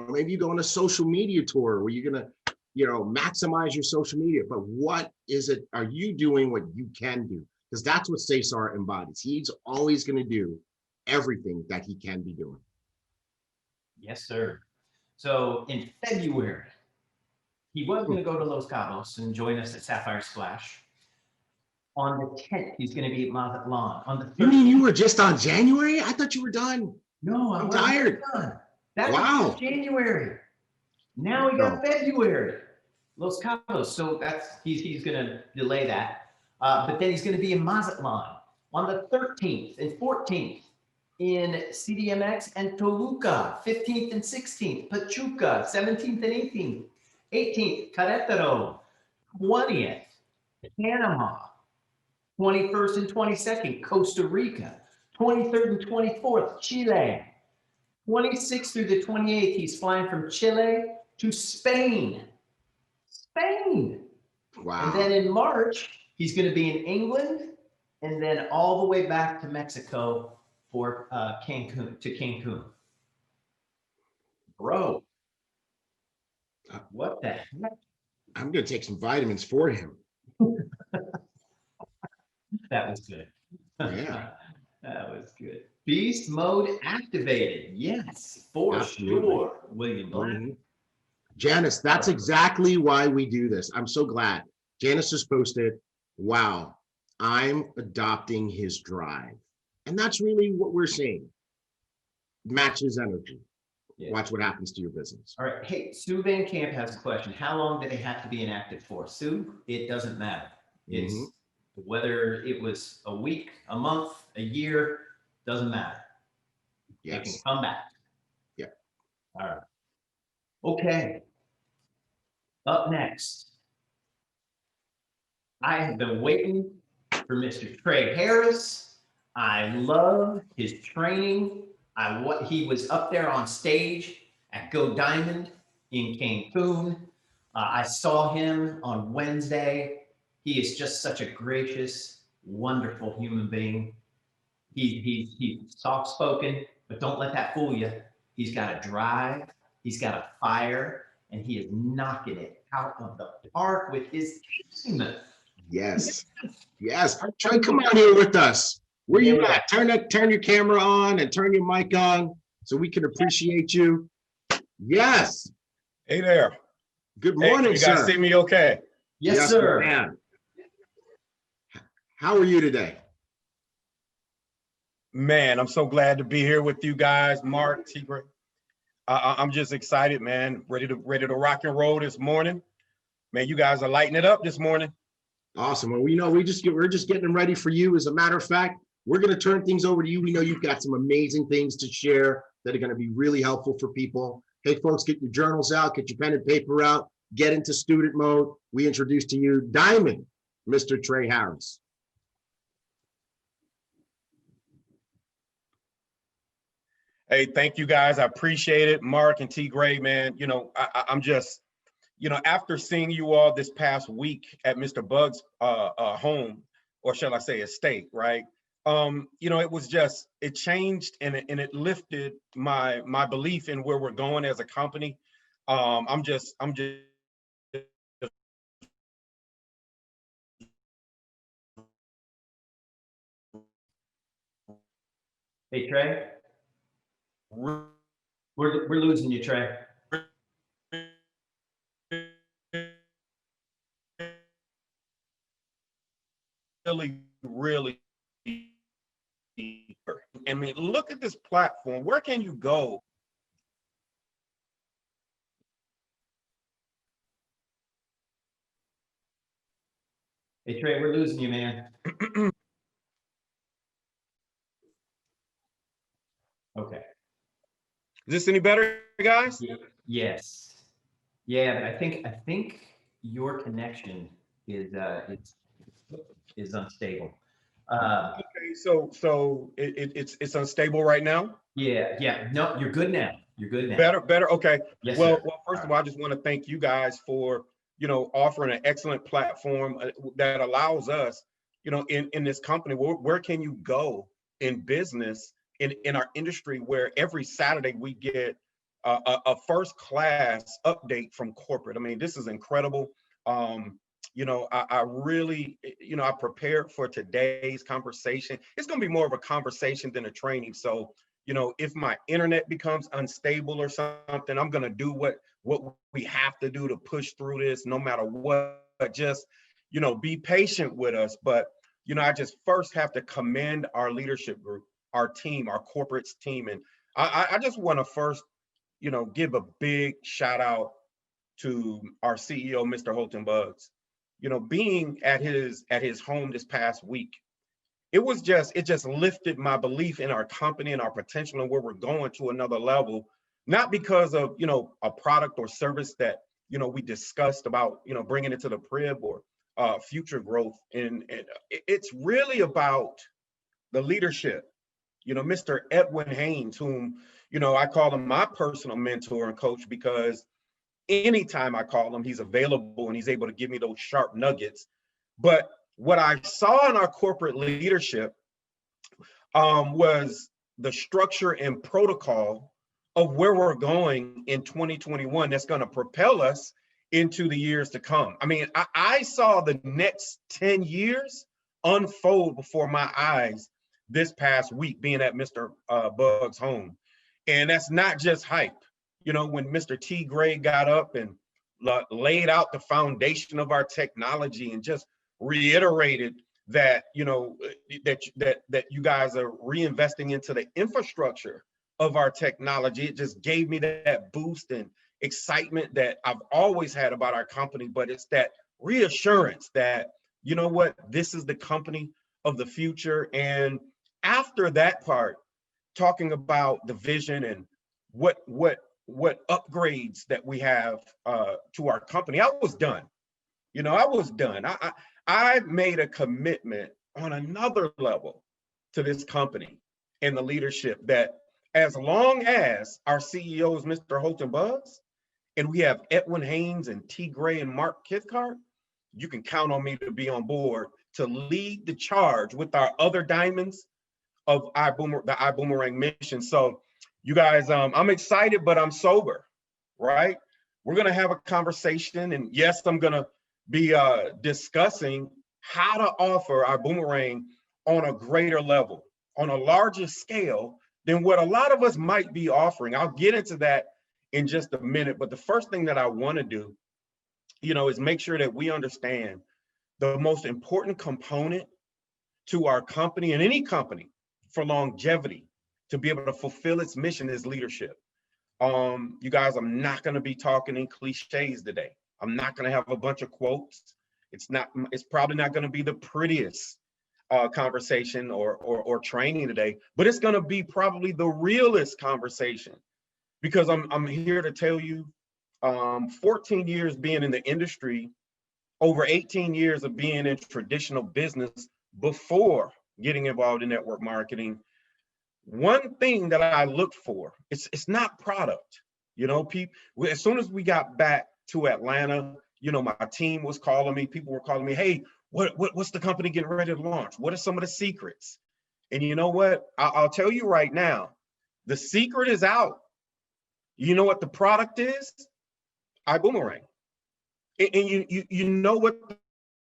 C: maybe you go on a social media tour where you're going to, maximize your social media. But what is it? Are you doing what you can do? Because that's what Cesar embodies. He's always going to do everything that he can be doing.
D: Yes, sir. So in February, he was going to go to Los Cabos and join us at Sapphire Splash. On the 10th, he's going to be at Mazatlan. On the 13th,
C: you mean you were just on January? I thought you were done.
D: No,
C: I'm tired.
D: Done. That
C: was
D: January. Now we got February. Los Cabos. So he's going to delay that. But then he's going to be in Mazatlan on the 13th and 14th. In CDMX and Toluca, 15th and 16th, Pachuca, 17th and 18th, 18th, Querétaro, 20th, Panama, 21st and 22nd, Costa Rica, 23rd and 24th, Chile, 26th through the 28th, he's flying from Chile to Spain.
C: Wow.
D: And then in March, he's going to be in England and then all the way back to Mexico for Cancun. Bro, what the heck?
C: I'm going to take some vitamins for him.
D: That was good.
C: Yeah.
D: That was good. Beast mode activated. Yes, for
C: Absolutely.
D: Sure. William Black.
C: Janice, that's exactly why we do this. I'm so glad. Janice just posted, wow, I'm adopting his drive. And that's really what we're seeing. Match his energy. Yeah. Watch what happens to your business.
D: All right. Hey, Sue Van Camp has a question. How long do they have to be inactive for? Sue, it doesn't matter. It's whether it was a week, a month, a year, doesn't matter. Yes. They can come back.
C: Yeah.
D: All right. Okay. Up next, I have been waiting for Mr. Trey Harris. I love his training. He was up there on stage at Go Diamond in Cancun. I saw him on Wednesday. He is just such a gracious, wonderful human being. He's soft-spoken, but don't let that fool you. He's got a drive, he's got a fire, and he is knocking it out of the park with his team.
C: Yes. Yes. Trey, come on here with us. Where you at? Turn your camera on and turn your mic on so we can appreciate you. Yes.
E: Hey there.
C: Good
E: Hey,
C: morning,
E: can you guys
C: sir.
E: see me okay?
D: Yes, sir.
C: Man. How are you today?
E: Man, I'm so glad to be here with you guys, Mark, Tigre. I'm just excited, man. Ready to rock and roll this morning. Man, you guys are lighting it up this morning.
C: Awesome. Well, we're just getting ready for you. As a matter of fact, we're going to turn things over to you. We know you've got some amazing things to share that are going to be really helpful for people. Hey, folks, get your journals out, get your pen and paper out, get into student mode. We introduce to you Diamond, Mr. Trey Harris.
E: Hey, thank you guys. I appreciate it. Mark and T. Gray, man. I'm just, after seeing you all this past week at Mr. Bug's home, or shall I say estate, right? It changed and it lifted my belief in where we're going as a company. I'm just
D: Hey, Trey. We're losing you, Trey.
E: really, I mean, look at this platform. Where can you go?
D: Hey, Trey, we're losing you, man. Okay.
E: Is this any better, guys?
D: Yes. Yeah, but I think your connection is unstable.
E: Okay, so it's unstable right now.
D: Yeah. No, you're good now. You're good now.
E: Better. Okay.
D: Yes,
E: Well,
D: sir.
E: First of all, I just want to thank you guys for offering an excellent platform that allows us, in this company. Where can you go in business in our industry where every Saturday we get a first class update from corporate? I mean, this is incredible. I really, I prepared for today's conversation. It's going to be more of a conversation than a training. So, if my internet becomes unstable or something, I'm going to do what we have to do to push through this no matter what. Just, be patient with us. But, I just first have to commend our leadership group, our team, our corporates team. And I just want to first, give a big shout out to our CEO, Mr. Holton Buggs. Being at his home this past week, it just lifted my belief in our company and our potential and where we're going to another level, not because of, a product or service that, we discussed about, bringing it to the PRIB or future growth. And it's really about the leadership, Mr. Edwin Haynes, whom, I call him my personal mentor and coach, because anytime I call him, he's available and he's able to give me those sharp nuggets. But what I saw in our corporate leadership was the structure and protocol of where we're going in 2021 that's going to propel us into the years to come. I mean, I saw the next 10 years unfold before my eyes this past week being at Mr. Bug's home. And that's not just hype. When Mr. T. Gray got up and laid out the foundation of our technology and just reiterated that, that you guys are reinvesting into the infrastructure of our technology, it just gave me that boost and excitement that I've always had about our company. But it's that reassurance that, this is the company of the future. And after that part, talking about the vision and what upgrades that we have to our company, I was done. I was done. I made a commitment on another level to this company and the leadership that as long as our CEO is Mr. Holton Buggs and we have Edwin Haynes and T. Gray and Mark Kithcart, you can count on me to be on board to lead the charge with our other diamonds of the Ibüümerang mission. So, You guys, I'm excited, but I'm sober, right? We're gonna have a conversation, and yes, I'm gonna be discussing how to offer our boomerang on a greater level, on a larger scale than what a lot of us might be offering. I'll get into that in just a minute, but the first thing that I wanna do, is make sure that we understand the most important component to our company and any company for longevity to be able to fulfill its mission is leadership. You guys, I'm not going to be talking in cliches today. I'm not going to have a bunch of quotes. It's probably not going to be the prettiest conversation or training today, but it's going to be probably the realest conversation, because I'm here to tell you, 14 years being in the industry, over 18 years of being in traditional business before getting involved in network marketing, one thing that I look for, it's not product. People, as soon as we got back to Atlanta, my team was calling me, people were calling me, hey, what's the company getting ready to launch? What are some of the secrets? And you know what? I'll tell you right now, the secret is out. You know what the product is? Ibüümerang. And you know what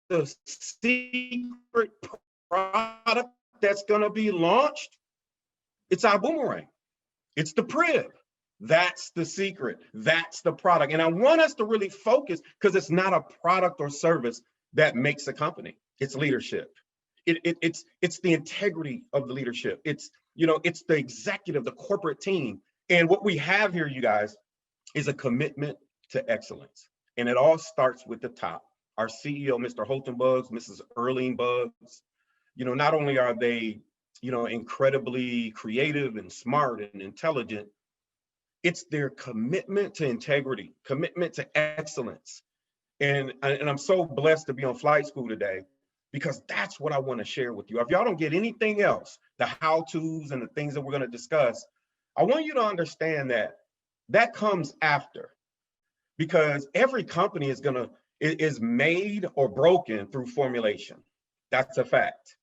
E: the secret product that's going to be launched? It's Ibüümerang. It's the PRIB. That's the secret. That's the product. And I want us to really focus, because it's not a product or service that makes a company. It's leadership. It's the integrity of the leadership. It's the executive, the corporate team. And what we have here, you guys, is a commitment to excellence. And it all starts with the top. Our CEO, Mr. Holton Buggs, Mrs. Erling Buggs, not only are they, incredibly creative and smart and intelligent, it's their commitment to integrity, commitment to excellence. And I'm so blessed to be on flight school today, because that's what I want to share with you. If y'all don't get anything else, the how-tos and the things that we're going to discuss, I want you to understand that comes after. Because every company is made or broken through formulation. That's a fact.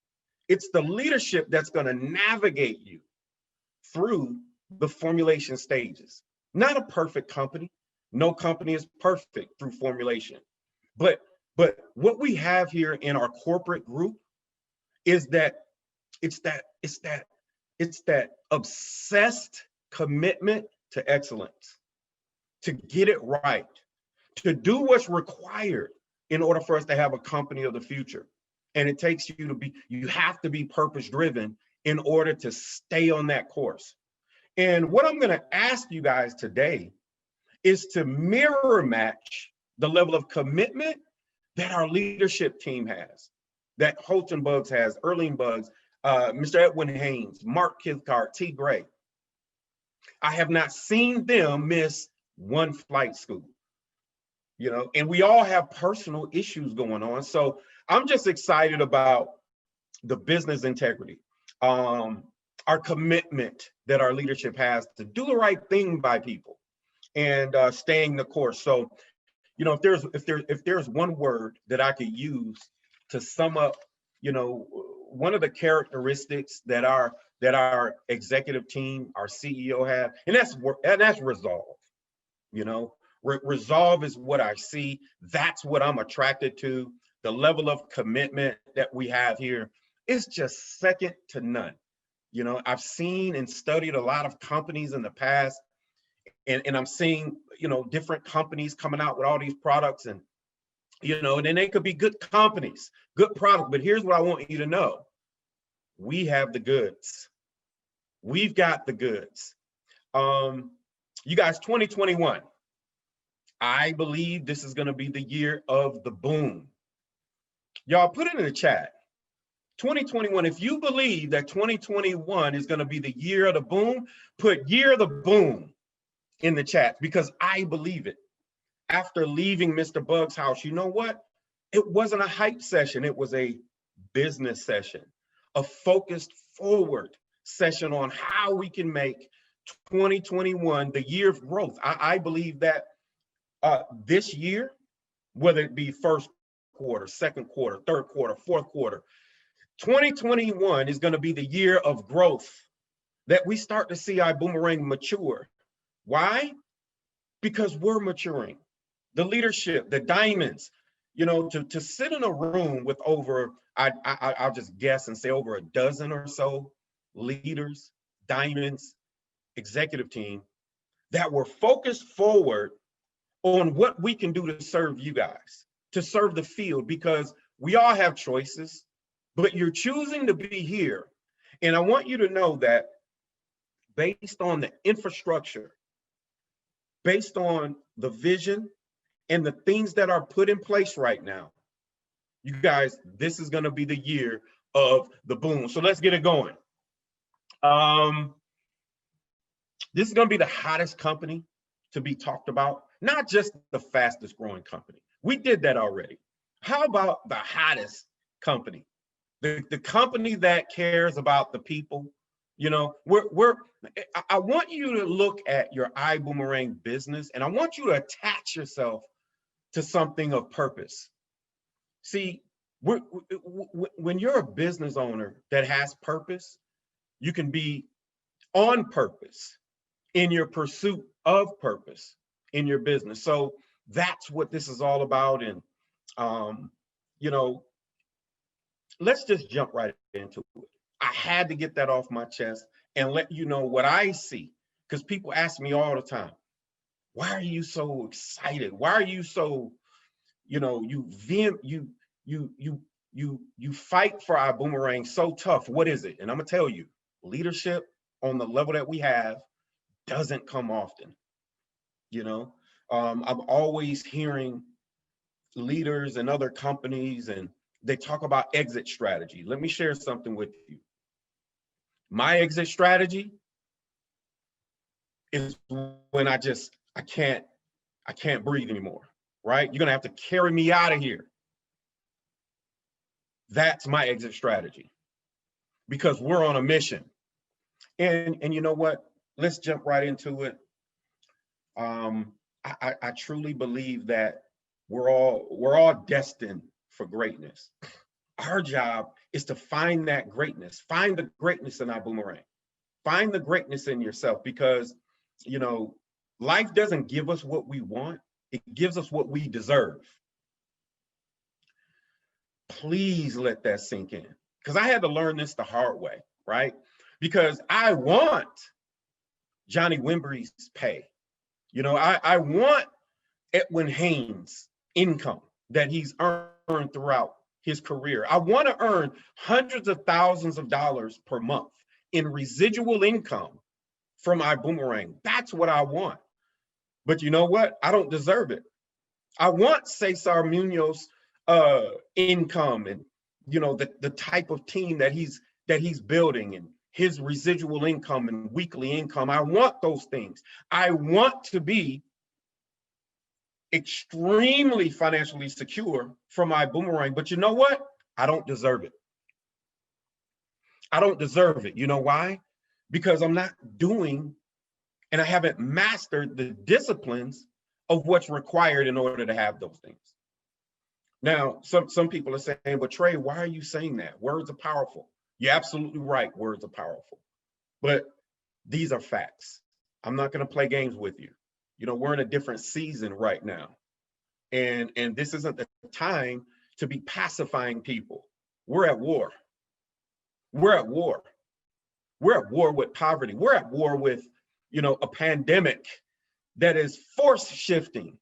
E: It's the leadership that's going to navigate you through the formulation stages. Not a perfect company. No company is perfect through formulation. But what we have here in our corporate group is that it's that obsessed commitment to excellence, to get it right, to do what's required in order for us to have a company of the future. And it takes you have to be purpose driven in order to stay on that course. And what I'm going to ask you guys today is to mirror match the level of commitment that our leadership team has, that Holton Buggs has, Erling Buggs, Mr. Edwin Haynes, Mark Kithcart, T. Gray. I have not seen them miss one flight school, and we all have personal issues going on. So I'm just excited about the business integrity, our commitment that our leadership has to do the right thing by people and staying the course. So, if there's one word that I could use to sum up, one of the characteristics that our executive team, our CEO have, and that's resolve. Resolve is what I see. That's what I'm attracted to. The level of commitment that we have here is just second to none. I've seen and studied a lot of companies in the past, and I'm seeing, different companies coming out with all these products, and, and then they could be good companies, good product. But here's what I want you to know. We have the goods. We've got the goods. You guys, 2021, I believe this is going to be the year of the boom. Y'all put it in the chat. 2021, if you believe that 2021 is going to be the year of the boom, put year of the boom in the chat, because I believe it. After leaving Mr. Buggs' house, you know what? It wasn't a hype session. It was a business session, a focused forward session on how we can make 2021 the year of growth. I believe that this year, whether it be first quarter, second quarter, third quarter, fourth quarter, 2021 is going to be the year of growth. that we start to see Ibüümerang mature. Why? Because we're maturing. The leadership, the diamonds, you know, to sit in a room with over, I'll just guess and say over a dozen or so leaders, diamonds, executive team that were focused forward on what we can do to serve you guys, to serve the field, because we all have choices, but you're choosing to be here. And I want you to know that based on the infrastructure, based on the vision and the things that are put in place right now, you guys, this is going to be the year of the boom. So let's get it going. This is going to be the hottest company to be talked about, not just the fastest growing company. We did that already. How about the hottest company? The company that cares about the people. You know, I want you to look at your Ibüümerang business, and I want you to attach yourself to something of purpose. See, when you're a business owner that has purpose, you can be on purpose in your pursuit of purpose in your business. So that's what this is all about. And, you know, let's just jump right into it. I had to get that off my chest and let you know what I see, because people ask me all the time, why are you so excited? Why are you so, you know, you fight for Ibüümerang so tough? What is it? And I'm gonna tell you, leadership on the level that we have doesn't come often. You know, I'm always hearing leaders and other companies, and they talk about exit strategy. Let me share something with you. My exit strategy is when I can't breathe anymore, right? You're gonna have to carry me out of here. That's my exit strategy, because we're on a mission. And you know what? Let's jump right into it. I truly believe that we're all destined for greatness. Our job is to find that greatness, find the greatness in Ibüümerang, find the greatness in yourself, because, you know, life doesn't give us what we want, it gives us what we deserve. Please let that sink in, because I had to learn this the hard way, right? Because I want Johnny Wimbrey's pay. You know, I want Edwin Haynes' income that he's earned throughout his career. I want to earn hundreds of thousands of dollars per month in residual income from Ibüümerang. That's what I want. But you know what? I don't deserve it. I want Cesar Munoz income, and, you know, the type of team that he's building, and his residual income and weekly income. I want those things. I want to be extremely financially secure from Ibüümerang, but you know what? I don't deserve it. I don't deserve it. You know why? Because I'm not doing, and I haven't mastered the disciplines of what's required in order to have those things. Now, some people are saying, but Trey, why are you saying that? Words are powerful. You're absolutely right. Words are powerful. But these are facts. I'm not going to play games with you. You know, we're in a different season right now. And this isn't the time to be pacifying people. We're at war. We're at war. We're at war with poverty. We're at war with, you know, a pandemic that is force shifting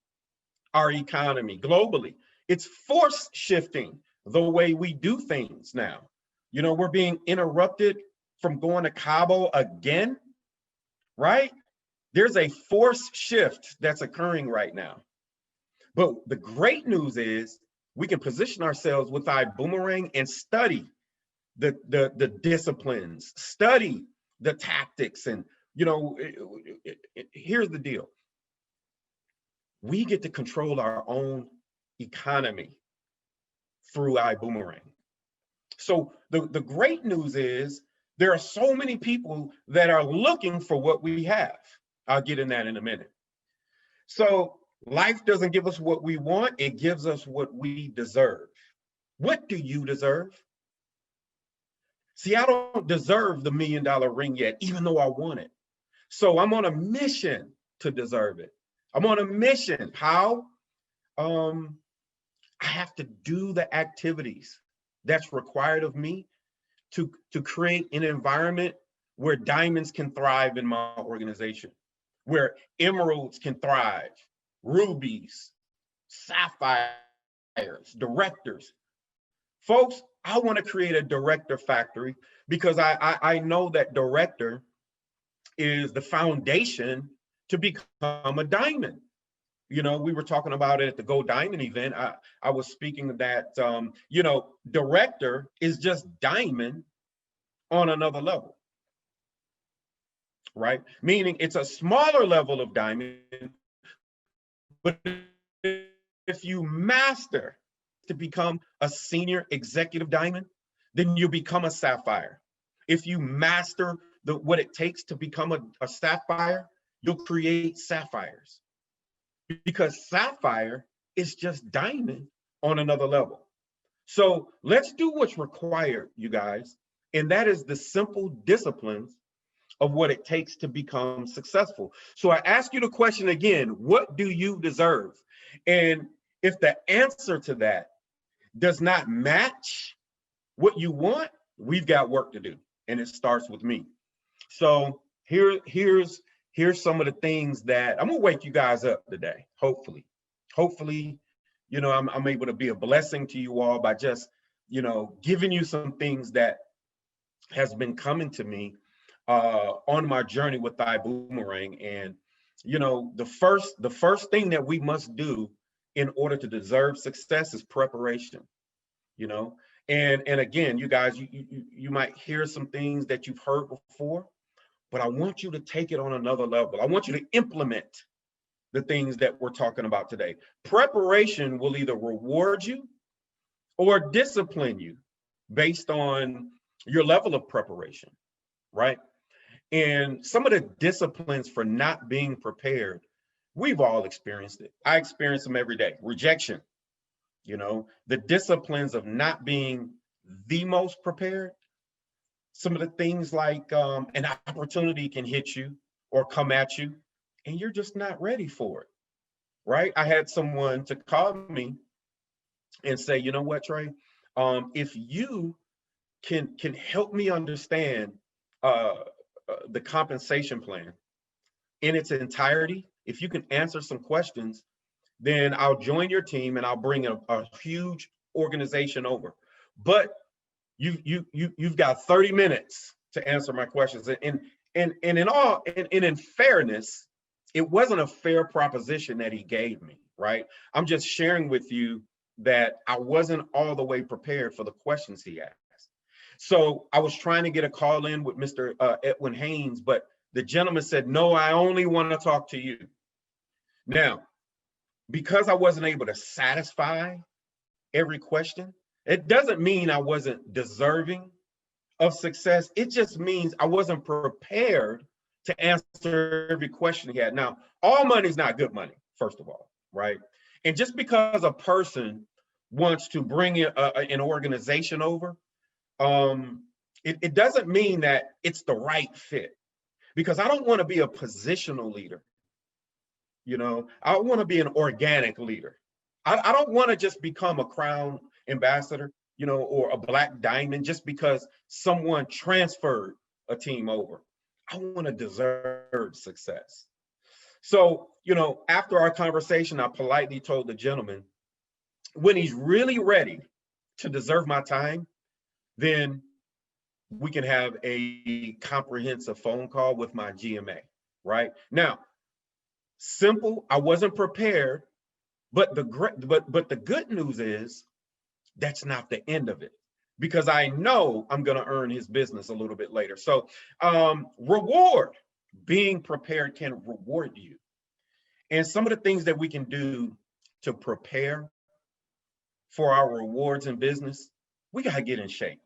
E: our economy globally. It's force shifting the way we do things now. You know, we're being interrupted from going to Cabo again, right? There's a force shift that's occurring right now. But the great news is we can position ourselves with Ibüümerang and study the disciplines, study the tactics. And, you know, here's the deal. We get to control our own economy through Ibüümerang. So the great news is there are so many people that are looking for what we have. I'll get in that in a minute. So life doesn't give us what we want, it gives us what we deserve. What do you deserve? See, I don't deserve the $1 million ring yet, even though I want it. So I'm on a mission to deserve it. I'm on a mission. How? I have to do the activities that's required of me to create an environment where diamonds can thrive in my organization, where emeralds can thrive, rubies, sapphires, directors. Folks, I want to create a director factory because I know that director is the foundation to become a diamond. You know, we were talking about it at the Go Diamond event. I was speaking that, you know, director is just diamond on another level, right? Meaning it's a smaller level of diamond, but if you master to become a senior executive diamond, then you become a sapphire. If you master what it takes to become a sapphire, you'll create sapphires. Because sapphire is just diamond on another level. So let's do what's required, you guys. And that is the simple disciplines of what it takes to become successful. So I ask you the question again, what do you deserve? And if the answer to that does not match what you want, we've got work to do. And it starts with me. So here's some of the things that I'm gonna wake you guys up today. Hopefully, you know, I'm able to be a blessing to you all by just, you know, giving you some things that has been coming to me on my journey with Ibüümerang. And, you know, the first thing that we must do in order to deserve success is preparation, you know. And again, you guys, you might hear some things that you've heard before, but I want you to take it on another level. I want you to implement the things that we're talking about today. Preparation will either reward you or discipline you based on your level of preparation, right? And some of the disciplines for not being prepared, we've all experienced it. I experience them every day. Rejection, you know, the disciplines of not being the most prepared. Some of the things like an opportunity can hit you or come at you and you're just not ready for it, right? I had someone to call me and say, you know what, Trey, if you can help me understand the compensation plan in its entirety, if you can answer some questions, then I'll join your team and I'll bring a huge organization over. But you've got 30 minutes to answer my questions. And in fairness, it wasn't a fair proposition that he gave me, right? I'm just sharing with you that I wasn't all the way prepared for the questions he asked. So I was trying to get a call in with Mr. Edwin Haynes, but the gentleman said, no, I only want to talk to you. Now, because I wasn't able to satisfy every question, it doesn't mean I wasn't deserving of success. It just means I wasn't prepared to answer every question he had. Now, all money is not good money, first of all, right? And just because a person wants to bring an organization over, it doesn't mean that it's the right fit, because I don't want to be a positional leader. You know, I want to be an organic leader. I don't want to just become a crown ambassador, you know, or a black diamond just because someone transferred a team over. I want to deserve success. So, you know, after our conversation, I politely told the gentleman, when he's really ready to deserve my time, then we can have a comprehensive phone call with my GMA, right? Now, simple, I wasn't prepared, but the good news is that's not the end of it, because I know I'm going to earn his business a little bit later. So reward, being prepared can reward you. And some of the things that we can do to prepare for our rewards in business, we got to get in shape.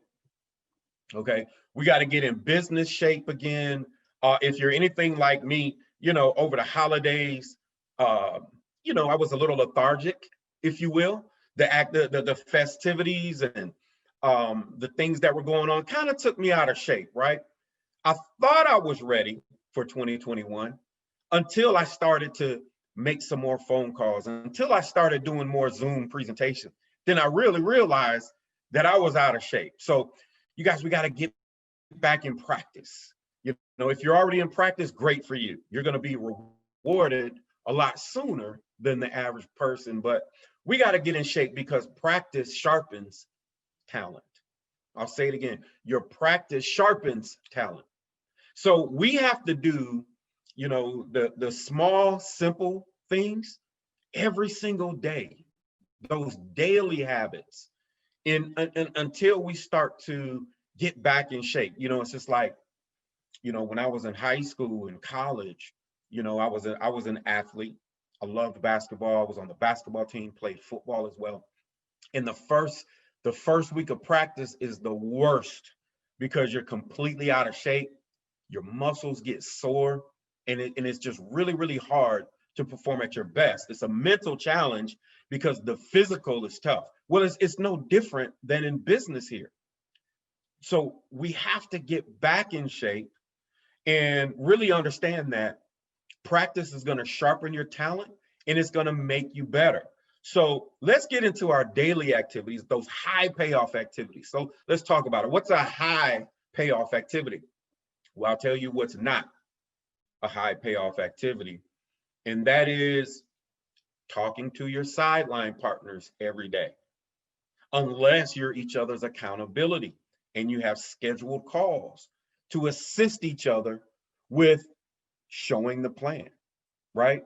E: Okay, we got to get in business shape again. If you're anything like me, you know, over the holidays, you know, I was a little lethargic, if you will. The festivities and the things that were going on kind of took me out of shape, right? I thought I was ready for 2021 until I started to make some more phone calls, until I started doing more Zoom presentations. Then I really realized that I was out of shape. So you guys, we got to get back in practice. You know, if you're already in practice, great for you. You're going to be rewarded a lot sooner than the average person, but we got to get in shape because practice sharpens talent. I'll say it again. Your practice sharpens talent. So we have to do, you know, the small, simple things every single day, those daily habits, until we start to get back in shape. You know, it's just like, you know, when I was in high school and college, you know, I was an athlete. I loved basketball. I was on the basketball team, played football as well. And the first week of practice is the worst because you're completely out of shape. Your muscles get sore, and it's just really, really hard to perform at your best. It's a mental challenge because the physical is tough. Well, it's no different than in business here. So we have to get back in shape and really understand that practice is going to sharpen your talent and it's going to make you better. So let's get into our daily activities, those high payoff activities. So let's talk about it. What's a high payoff activity? Well, I'll tell you what's not a high payoff activity, and that is talking to your sideline partners every day, unless you're each other's accountability and you have scheduled calls to assist each other with showing the plan, right?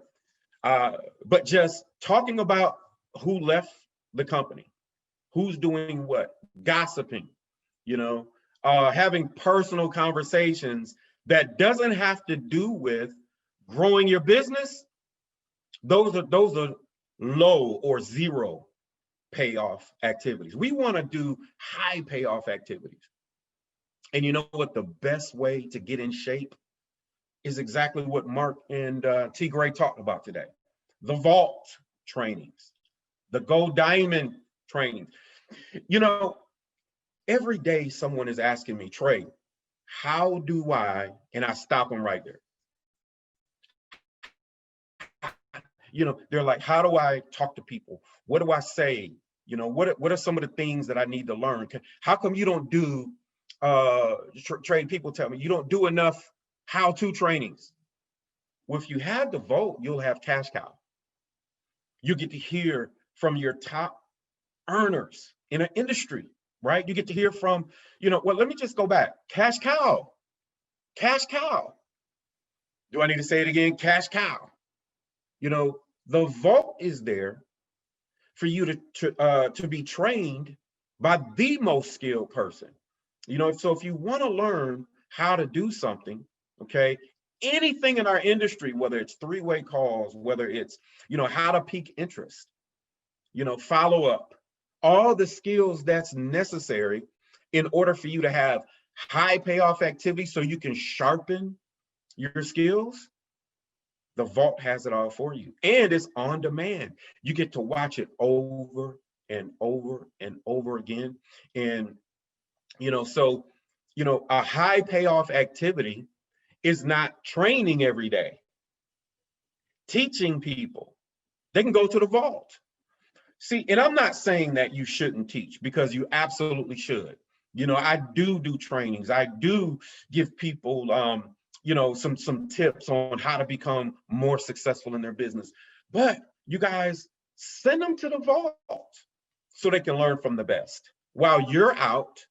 E: But just talking about who left the company, who's doing what, gossiping, you know, having personal conversations that doesn't have to do with growing your business. Those are low or zero payoff activities. We want to do high payoff activities. And you know what? The best way to get in shape is exactly what Mark and T. Gray talked about today. The vault trainings, the Gold Diamond trainings. You know, every day someone is asking me, Trey, how do I, and I stop them right there. You know, they're like, how do I talk to people? What do I say? You know, what are some of the things that I need to learn? How come you don't do, Trey, people tell me, you don't do enough how-to trainings? Well, if you have the vote, you'll have cash cow. You get to hear from your top earners in an industry, right? You get to hear from, you know, well, let me just go back. Cash cow, cash cow. Do I need to say it again? Cash cow. You know, the vault is there for you to be trained by the most skilled person. You know, so if you want to learn how to do something, okay, anything in our industry, whether it's three-way calls, whether it's, you know, how to pique interest, you know, follow up, all the skills that's necessary in order for you to have high payoff activities so you can sharpen your skills. The vault has it all for you, and it's on demand. You get to watch it over and over and over again. And, you know, so, you know, a high payoff activity is not training every day, teaching people. They can go to the vault. See, and I'm not saying that you shouldn't teach, because you absolutely should. You know, I do trainings. I do give people, you know, some tips on how to become more successful in their business. But you guys, send them to the vault so they can learn from the best while you're out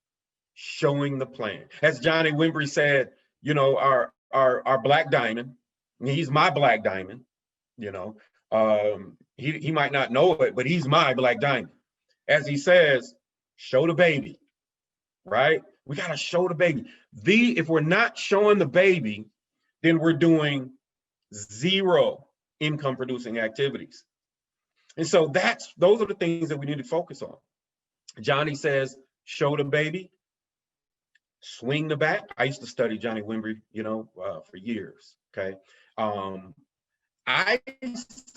E: showing the plan. As Johnny Wimbrey said, you know, our black diamond, he's my black diamond, you know, he might not know it, but he's my black diamond. As he says, show the baby, right? We got to show the baby. If we're not showing the baby, then we're doing zero income producing activities. And so those are the things that we need to focus on. Johnny says, show the baby, swing the bat. I used to study Johnny Wimbrey, you know, for years, okay? I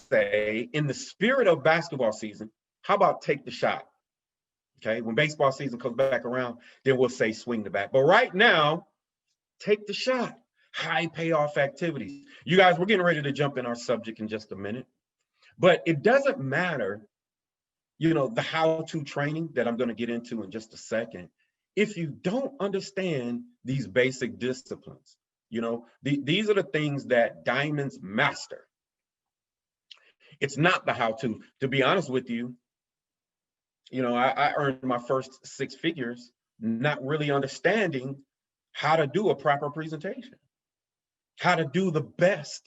E: say, in the spirit of basketball season, how about take the shot? Okay, when baseball season comes back around, then we'll say swing the bat. But right now, take the shot. High payoff activities. You guys, we're getting ready to jump in our subject in just a minute. But it doesn't matter, you know, the how-to training that I'm going to get into in just a second, if you don't understand these basic disciplines. You know, these are the things that diamonds master. It's not the how-to. To be honest with you, you know, I earned my first 6 figures not really understanding how to do a proper presentation, how to do the best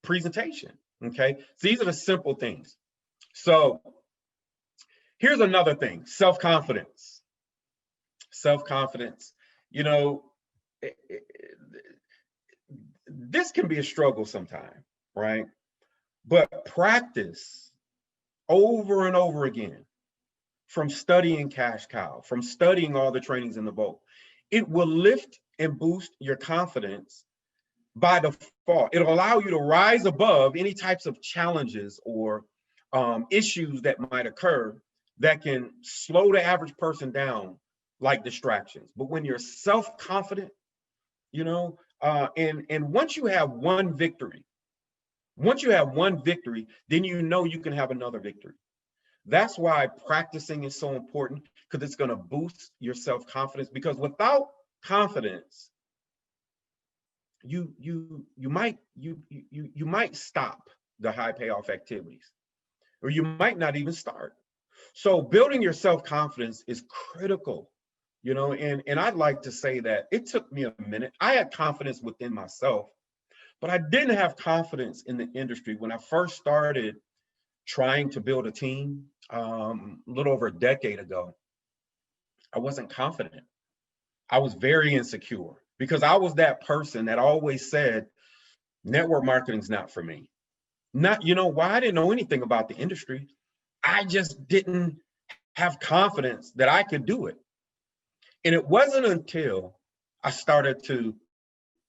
E: presentation. Okay, so these are the simple things. So here's another thing: self-confidence. Self-confidence. You know, this can be a struggle sometimes, right? But practice over and over again, from studying Cash Cow, from studying all the trainings in the book, it will lift and boost your confidence by default. It'll allow you to rise above any types of challenges or issues that might occur that can slow the average person down, like distractions. But when you're self-confident, you know, and once you have one victory, then you know you can have another victory. That's why practicing is so important, because it's going to boost your self-confidence. Because without confidence, you might stop the high payoff activities, or you might not even start. So building your self-confidence is critical, you know, and I'd like to say that it took me a minute. I had confidence within myself, but I didn't have confidence in the industry. When I first started trying to build a team a little over a decade ago, I wasn't confident. I was very insecure, because I was that person that always said, network marketing's not for me. Not, you know why? I didn't know anything about the industry. I just didn't have confidence that I could do it. And it wasn't until I started to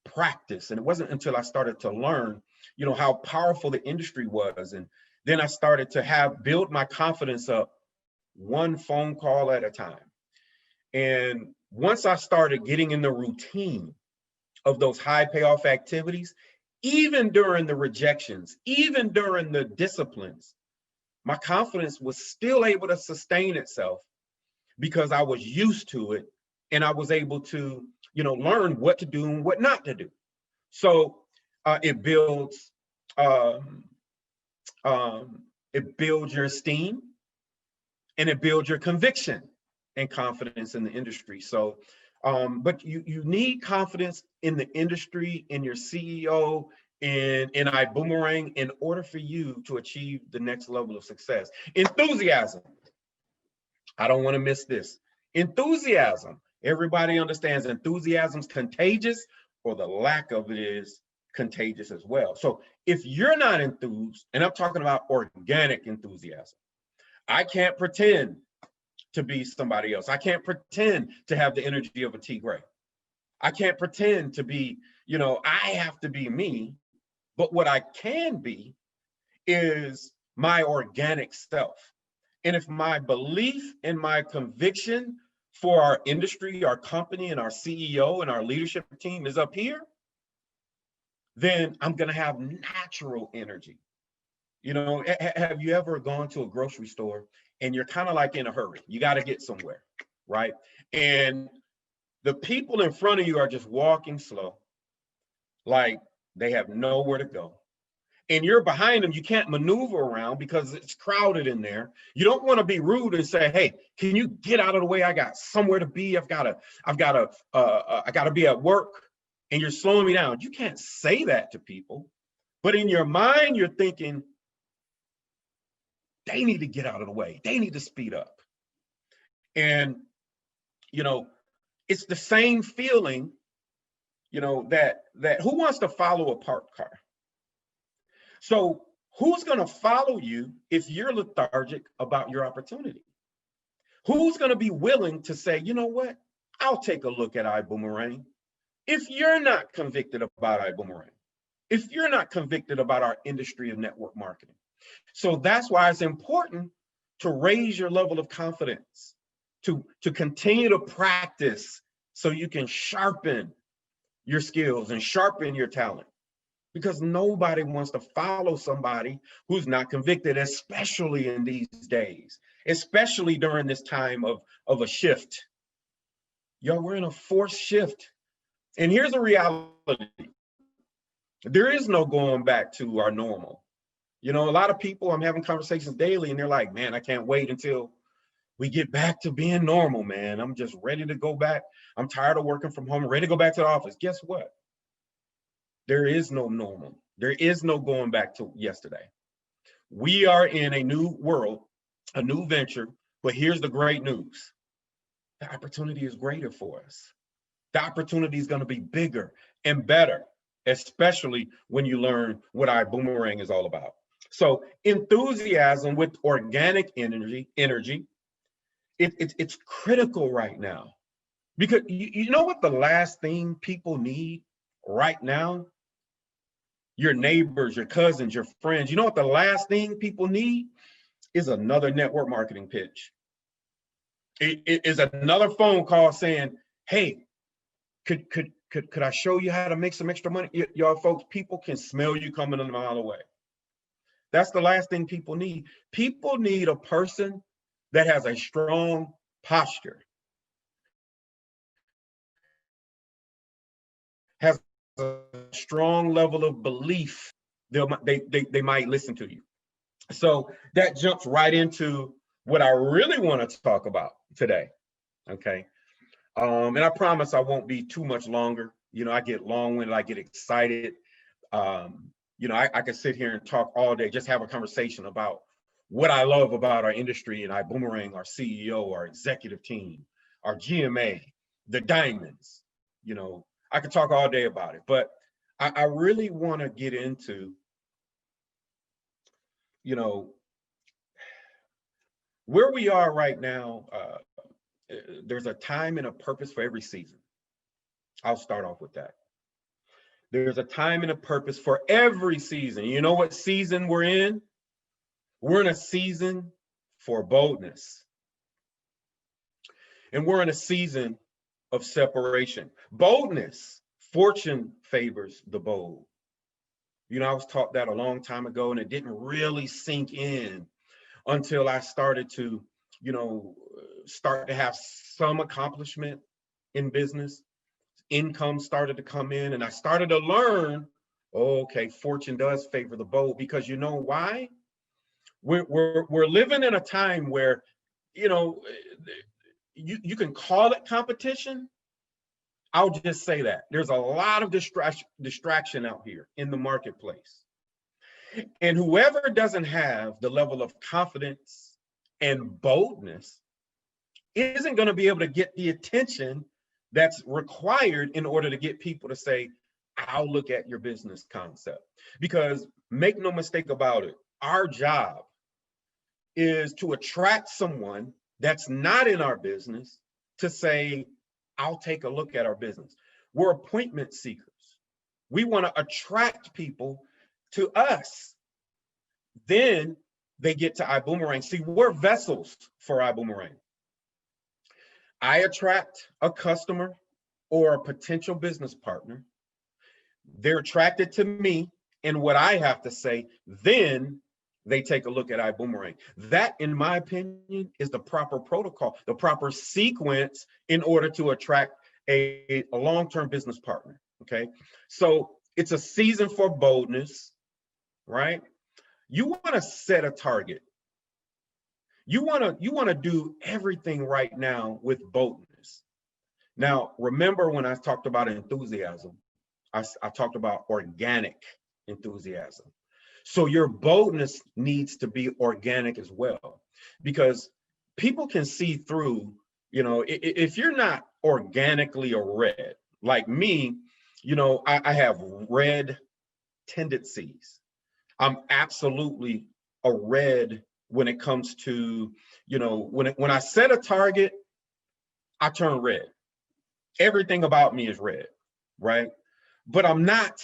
E: practice, and it wasn't until I started to learn, you know, how powerful the industry was. And then I started to build my confidence up one phone call at a time. And once I started getting in the routine of those high payoff activities, even during the rejections, even during the disciplines, my confidence was still able to sustain itself, because I was used to it, and I was able to, you know, learn what to do and what not to do. So it builds your esteem, and it builds your conviction and confidence in the industry. So, but you need confidence in the industry, in your CEO, in Ibüümerang, in order for you to achieve the next level of success. Enthusiasm. I don't want to miss this. Enthusiasm. Everybody understands enthusiasm's contagious, or the lack of it is contagious as well. So if you're not enthused, and I'm talking about organic enthusiasm, I can't pretend to be somebody else. I can't pretend to have the energy of a T. Gray. I can't pretend to be, you know, I have to be me. But what I can be is my organic self. And if my belief and my conviction for our industry, our company, and our CEO and our leadership team is up here, then I'm going to have natural energy. You know, have you ever gone to a grocery store and you're kind of like in a hurry? You got to get somewhere, right? And the people in front of you are just walking slow, like they have nowhere to go. And you're behind them, you can't maneuver around because it's crowded in there. You don't want to be rude and say, hey, can you get out of the way? I got somewhere to be. I've got to be at work, and you're slowing me down. You can't say that to people. But in your mind, you're thinking, they need to get out of the way. They need to speed up. And, you know, it's the same feeling, you know, that who wants to follow a parked car? So who's going to follow you if you're lethargic about your opportunity? Who's going to be willing to say, you know what, I'll take a look at Ibüümerang? If you're not convicted about Ibüümerang, if you're not convicted about our industry of network marketing. So that's why it's important to raise your level of confidence, to continue to practice so you can sharpen your skills and sharpen your talent. Because nobody wants to follow somebody who's not convicted, especially in these days, especially during this time of a shift. Yo, we're in a forced shift. And here's the reality. There is no going back to our normal. You know, a lot of people, I'm having conversations daily and they're like, man, I can't wait until we get back to being normal, man. I'm just ready to go back. I'm tired of working from home, ready to go back to the office. Guess what? There is no normal. There is no going back to yesterday. We are in a new world, a new venture, but here's the great news. The opportunity is greater for us. The opportunity is going to be bigger and better, especially when you learn what Ibüümerang is all about. So enthusiasm with organic energy, it's critical right now. Because you know what the last thing people need right now? Your neighbors, your cousins, your friends. You know what the last thing people need is? Another network marketing pitch. It is another phone call saying, hey, could I show you how to make some extra money? Y'all folks, people can smell you coming a mile away. That's the last thing people need. People need a person that has a strong posture, has a strong level of belief. They might listen to you. So that jumps right into what I really want to talk about today. Okay. And I promise I won't be too much longer. You know, I get long-winded, I get excited. You know, I could sit here and talk all day, just have a conversation about what I love about our industry and Ibüümerang, our CEO, our executive team, our GMA, the diamonds. You know, I could talk all day about it, but I really want to get into, you know, where we are right now. There's a time and a purpose for every season. I'll start off with that. There's a time and a purpose for every season. You know what season we're in? We're in a season for boldness. And we're in a season of separation. Boldness, fortune favors the bold. You know, I was taught that a long time ago, and it didn't really sink in until I started to, you know, start to have some accomplishment in business. Income started to come in, and I started to learn, oh, okay, fortune does favor the bold, because you know why? We're living in a time where, you know, you can call it competition. I'll just say that there's a lot of distraction out here in the marketplace. And whoever doesn't have the level of confidence and boldness isn't going to be able to get the attention that's required in order to get people to say, I'll look at your business concept. Because make no mistake about it, our job is to attract someone that's not in our business to say, I'll take a look at our business. We're appointment seekers. We want to attract people to us. Then they get to Ibüümerang. See, we're vessels for Ibüümerang. I attract a customer or a potential business partner. They're attracted to me and what I have to say. Then they take a look at Ibüümerang. That, in my opinion, is the proper protocol, the proper sequence in order to attract a long-term business partner. Okay, so it's a season for boldness, right? You want to set a target. You want to do everything right now with boldness. Now, remember when I talked about enthusiasm, I talked about organic enthusiasm. So your boldness needs to be organic as well, because people can see through, you know, if you're not organically a red, like me, you know, I have red tendencies. I'm absolutely a red when it comes to, you know, when I set a target, I turn red. Everything about me is red, right? But I'm not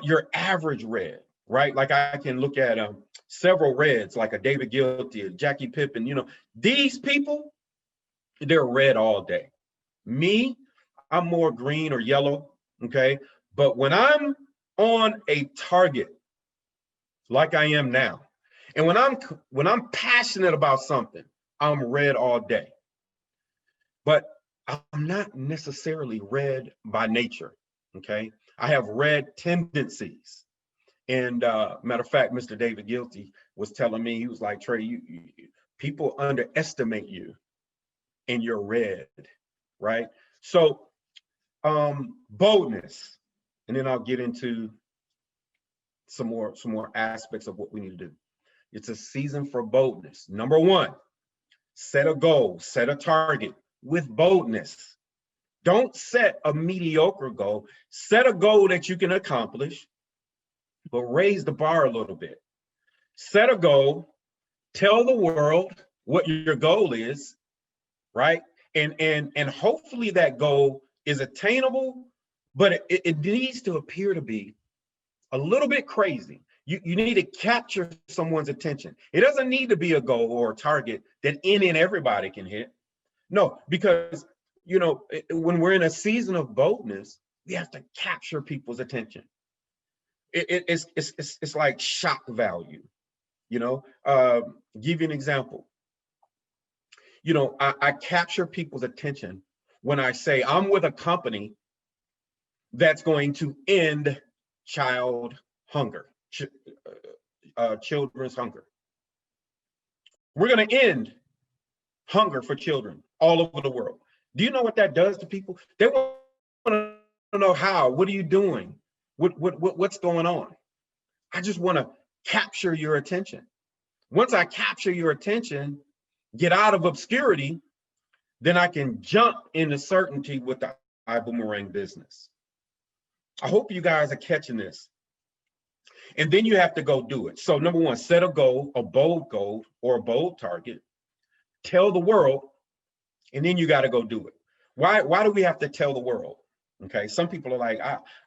E: your average red, right? Like I can look at several reds, like a David Guilty, a Jackie Pippen. You know, these people, they're red all day. Me, I'm more green or yellow, okay? But when I'm on a target, like I am now, and when I'm passionate about something, I'm red all day. But I'm not necessarily red by nature, okay? I have red tendencies. And matter of fact, Mr. David Guilty was telling me, he was like, Trey, people underestimate you and you're red, right? So boldness, and then I'll get into some more aspects of what we need to do. It's a season for boldness. Number one, set a goal, set a target with boldness. Don't set a mediocre goal. Set a goal that you can accomplish, but raise the bar a little bit. Set a goal, tell the world what your goal is, right? And hopefully that goal is attainable, but it needs to appear to be a little bit crazy. You need to capture someone's attention. It doesn't need to be a goal or a target that any and everybody can hit. No, because you know, when we're in a season of boldness, we have to capture people's attention. It's like shock value, you know. Give you an example. You know, I capture people's attention when I say I'm with a company that's going to end child hunger, children's hunger. We're going to end hunger for children all over the world. Do you know what that does to people? They want to know how. What are you doing? What's going on? I just want to capture your attention. Once I capture your attention, get out of obscurity, then I can jump into certainty with the Ibüümerang business. I hope you guys are catching this. And then you have to go do it. So number one, set a goal, a bold goal or a bold target. Tell the world, and then you got to go do it. Why do we have to tell the world? Okay, some people are like,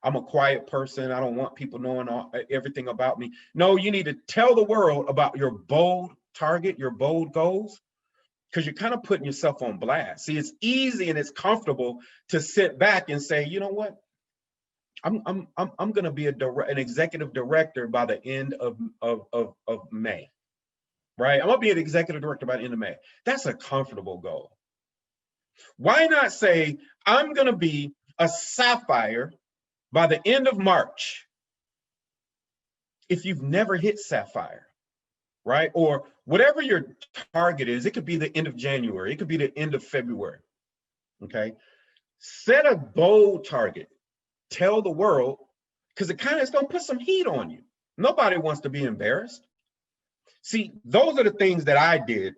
E: I'm a quiet person. I don't want people knowing everything about me. No, you need to tell the world about your bold target, your bold goals, because you're kind of putting yourself on blast. See, it's easy and it's comfortable to sit back and say, you know what? I'm going to be an executive director by the end of May, right? I'm going to be an executive director by the end of May. That's a comfortable goal. Why not say, I'm going to be a sapphire by the end of March? If you've never hit sapphire, right? Or whatever your target is, it could be the end of January. It could be the end of February, okay? Set a bold target. Tell the world, because it's going to put some heat on you. Nobody wants to be embarrassed. See, those are the things that I did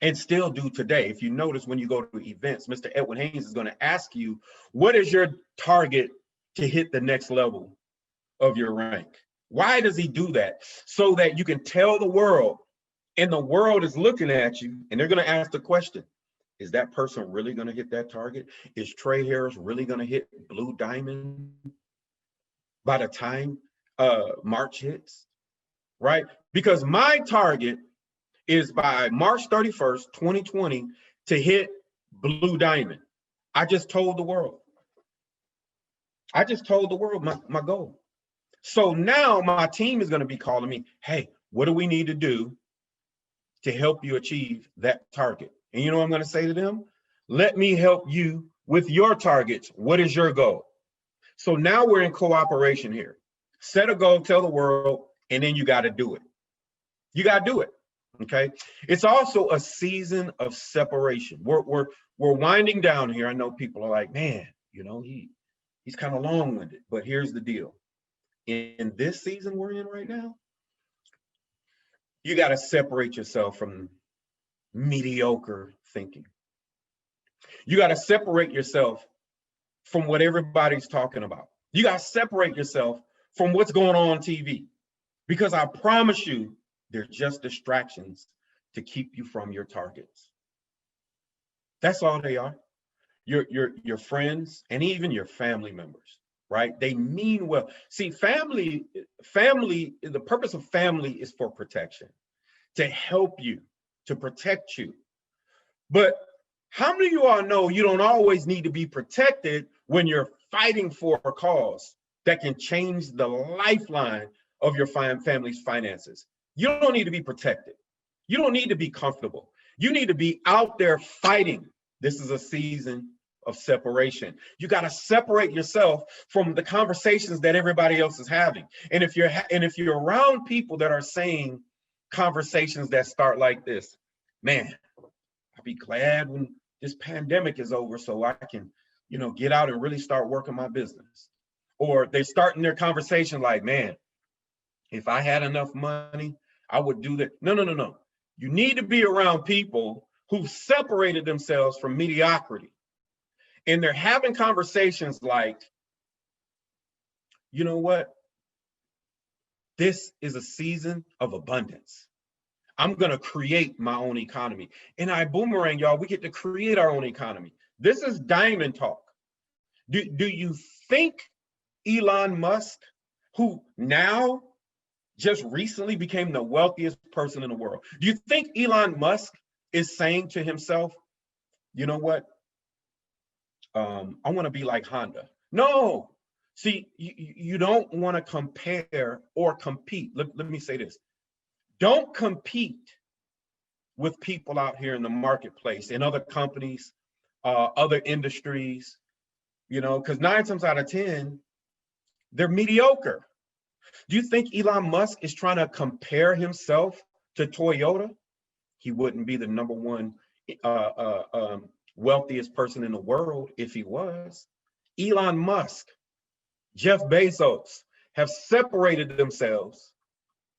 E: and still do today. If you notice, when you go to events, Mr. Edwin Haynes is going to ask you, what is your target to hit the next level of your rank? Why does he do that? So that you can tell the world, and the world is looking at you, and they're going to ask the question, is that person really going to hit that target? Is Trey Harris really going to hit Blue Diamond by the time March hits, right? Because my target is by March 31st, 2020 to hit Blue Diamond. I just told the world. I just told the world my goal. So now my team is going to be calling me, hey, what do we need to do to help you achieve that target? And you know what I'm going to say to them? Let me help you with your targets. What is your goal? So now we're in cooperation here. Set a goal, tell the world, and then you got to do it. You got to do it. Okay. It's also a season of separation. We're winding down here. I know people are like, man, you know, he's kind of long-winded, but here's the deal. In this season we're in right now, you got to separate yourself from mediocre thinking. You got to separate yourself from what everybody's talking about. You got to separate yourself from what's going on TV, because I promise you, they're just distractions to keep you from your targets. That's all they are. Your friends and even your family members. right? They mean well. See, family, the purpose of family is for protection, to help you, to protect you. But how many of you all know you don't always need to be protected when you're fighting for a cause that can change the lifeline of your family's finances? You don't need to be protected. You don't need to be comfortable. You need to be out there fighting. This is a season of separation. You got to separate yourself from the conversations that everybody else is having. And if you're around people that are saying conversations that start like this, man, I'll be glad when this pandemic is over so I can, get out and really start working my business. Or they're starting their conversation like, man, if I had enough money, I would do that. No. You need to be around people who've separated themselves from mediocrity. And they're having conversations like, you know what? This is a season of abundance. I'm going to create my own economy. And Ibüümerang, y'all, we get to create our own economy. This is diamond talk. Do you think Elon Musk, who now just recently became the wealthiest person in the world, do you think Elon Musk is saying to himself, you know what? I want to be like Honda. No. See, you don't want to compare or compete. Let me say this. Don't compete with people out here in the marketplace, in other companies, other industries, because 9 times out of 10, they're mediocre. Do you think Elon Musk is trying to compare himself to Toyota? He wouldn't be the number one wealthiest person in the world if he was. Elon Musk, Jeff Bezos have separated themselves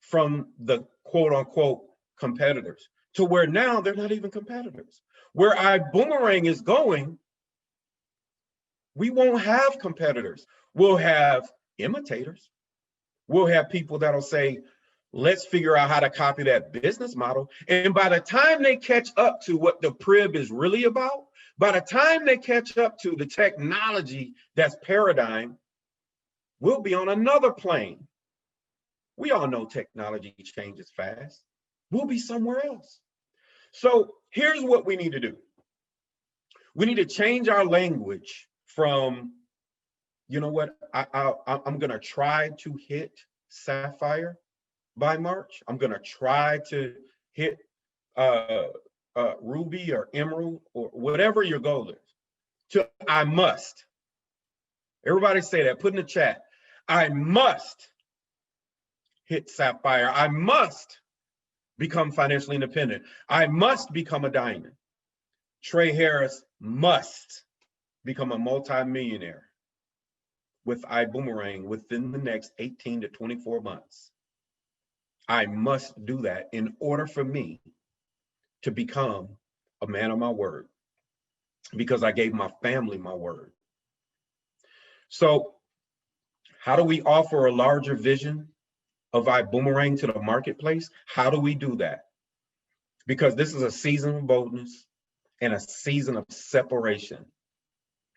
E: from the quote unquote competitors to where now they're not even competitors. Where Ibüümerang is going, we won't have competitors. We'll have imitators. We'll have people that'll say, let's figure out how to copy that business model. And by the time they catch up to what the PRIB is really about, by the time they catch up to the technology that's paradigm, we'll be on another plane. We all know technology changes fast. We'll be somewhere else. So here's what we need to do. We need to change our language from, you know what, I'm going to try to hit Sapphire by March. I'm going to try to hit Ruby or Emerald or whatever your goal is. To I must. Everybody say that. Put in the chat. I must hit Sapphire. I must become financially independent. I must become a diamond. Trey Harris must become a multi-millionaire with Ibüümerang within the next 18 to 24 months. I must do that in order for me to become a man of my word, because I gave my family my word. So how do we offer a larger vision of Ibüümerang to the marketplace? How do we do that? Because this is a season of boldness and a season of separation.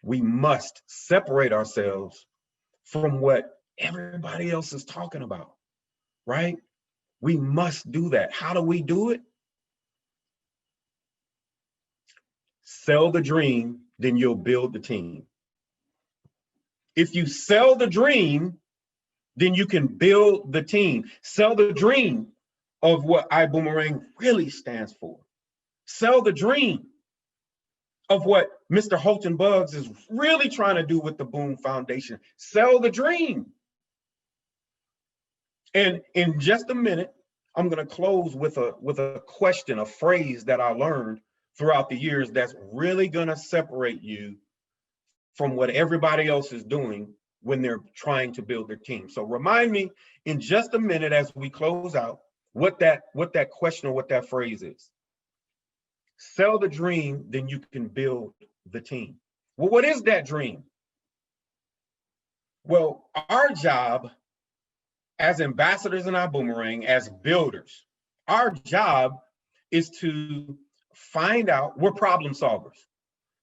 E: We must separate ourselves from what everybody else is talking about, right? We must do that. How do we do it? Sell the dream, then you'll build the team. If you sell the dream, then you can build the team. Sell the dream of what Ibüümerang really stands for. Sell the dream of what Mr. Holton Buggs is really trying to do with the BÜM Foundation. Sell the dream. And in just a minute, I'm going to close with a question, a phrase that I learned throughout the years that's really going to separate you from what everybody else is doing when they're trying to build their team. So remind me in just a minute as we close out what that question or what that phrase is. Sell the dream, then you can build the team. Well, what is that dream? Well, our job as ambassadors in Ibüümerang, as builders, our job is to find out, we're problem solvers,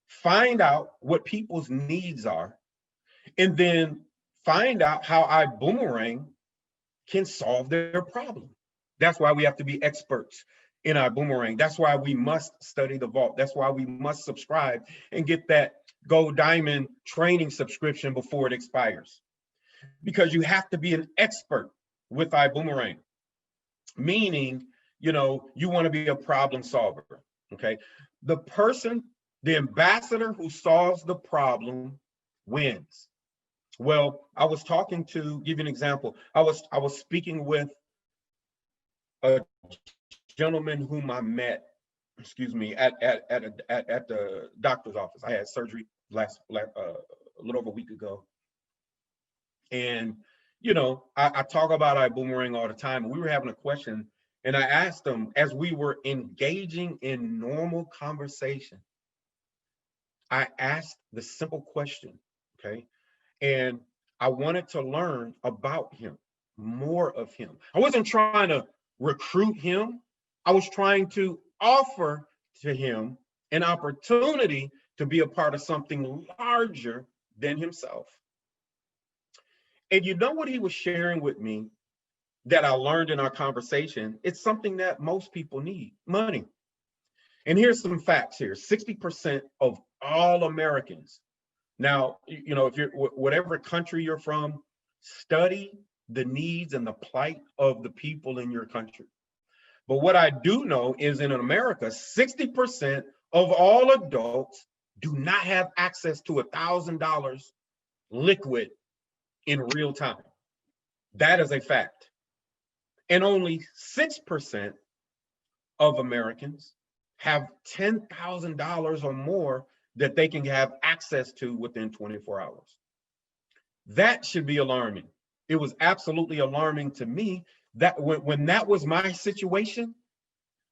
E: find out what people's needs are, and then find out how Ibüümerang can solve their problem. That's why we have to be experts in Ibüümerang. That's why we must study the vault. That's why we must subscribe and get that Gold Diamond training subscription before it expires. Because you have to be an expert with Ibüümerang, meaning, you know, you want to be a problem solver, okay? The person, the ambassador who solves the problem wins. Well, I was talking to, give you an example. I was speaking with a gentleman whom I met, excuse me, at the doctor's office. I had surgery a little over a week ago. And, you know, I talk about Ibüümerang all the time. And we were having a question, and I asked him, as we were engaging in normal conversation, I asked the simple question, okay? And I wanted to learn about him, more of him. I wasn't trying to recruit him. I was trying to offer to him an opportunity to be a part of something larger than himself. And you know what he was sharing with me that I learned in our conversation? It's something that most people need: money. And here's some facts here. 60% of all Americans. Now, you know, if you're whatever country you're from, study the needs and the plight of the people in your country. But what I do know is in America, 60% of all adults do not have access to $1,000 liquid in real time. That is a fact. And only 6% of Americans have $10,000 or more that they can have access to within 24 hours. That should be alarming. It was absolutely alarming to me that when that was my situation,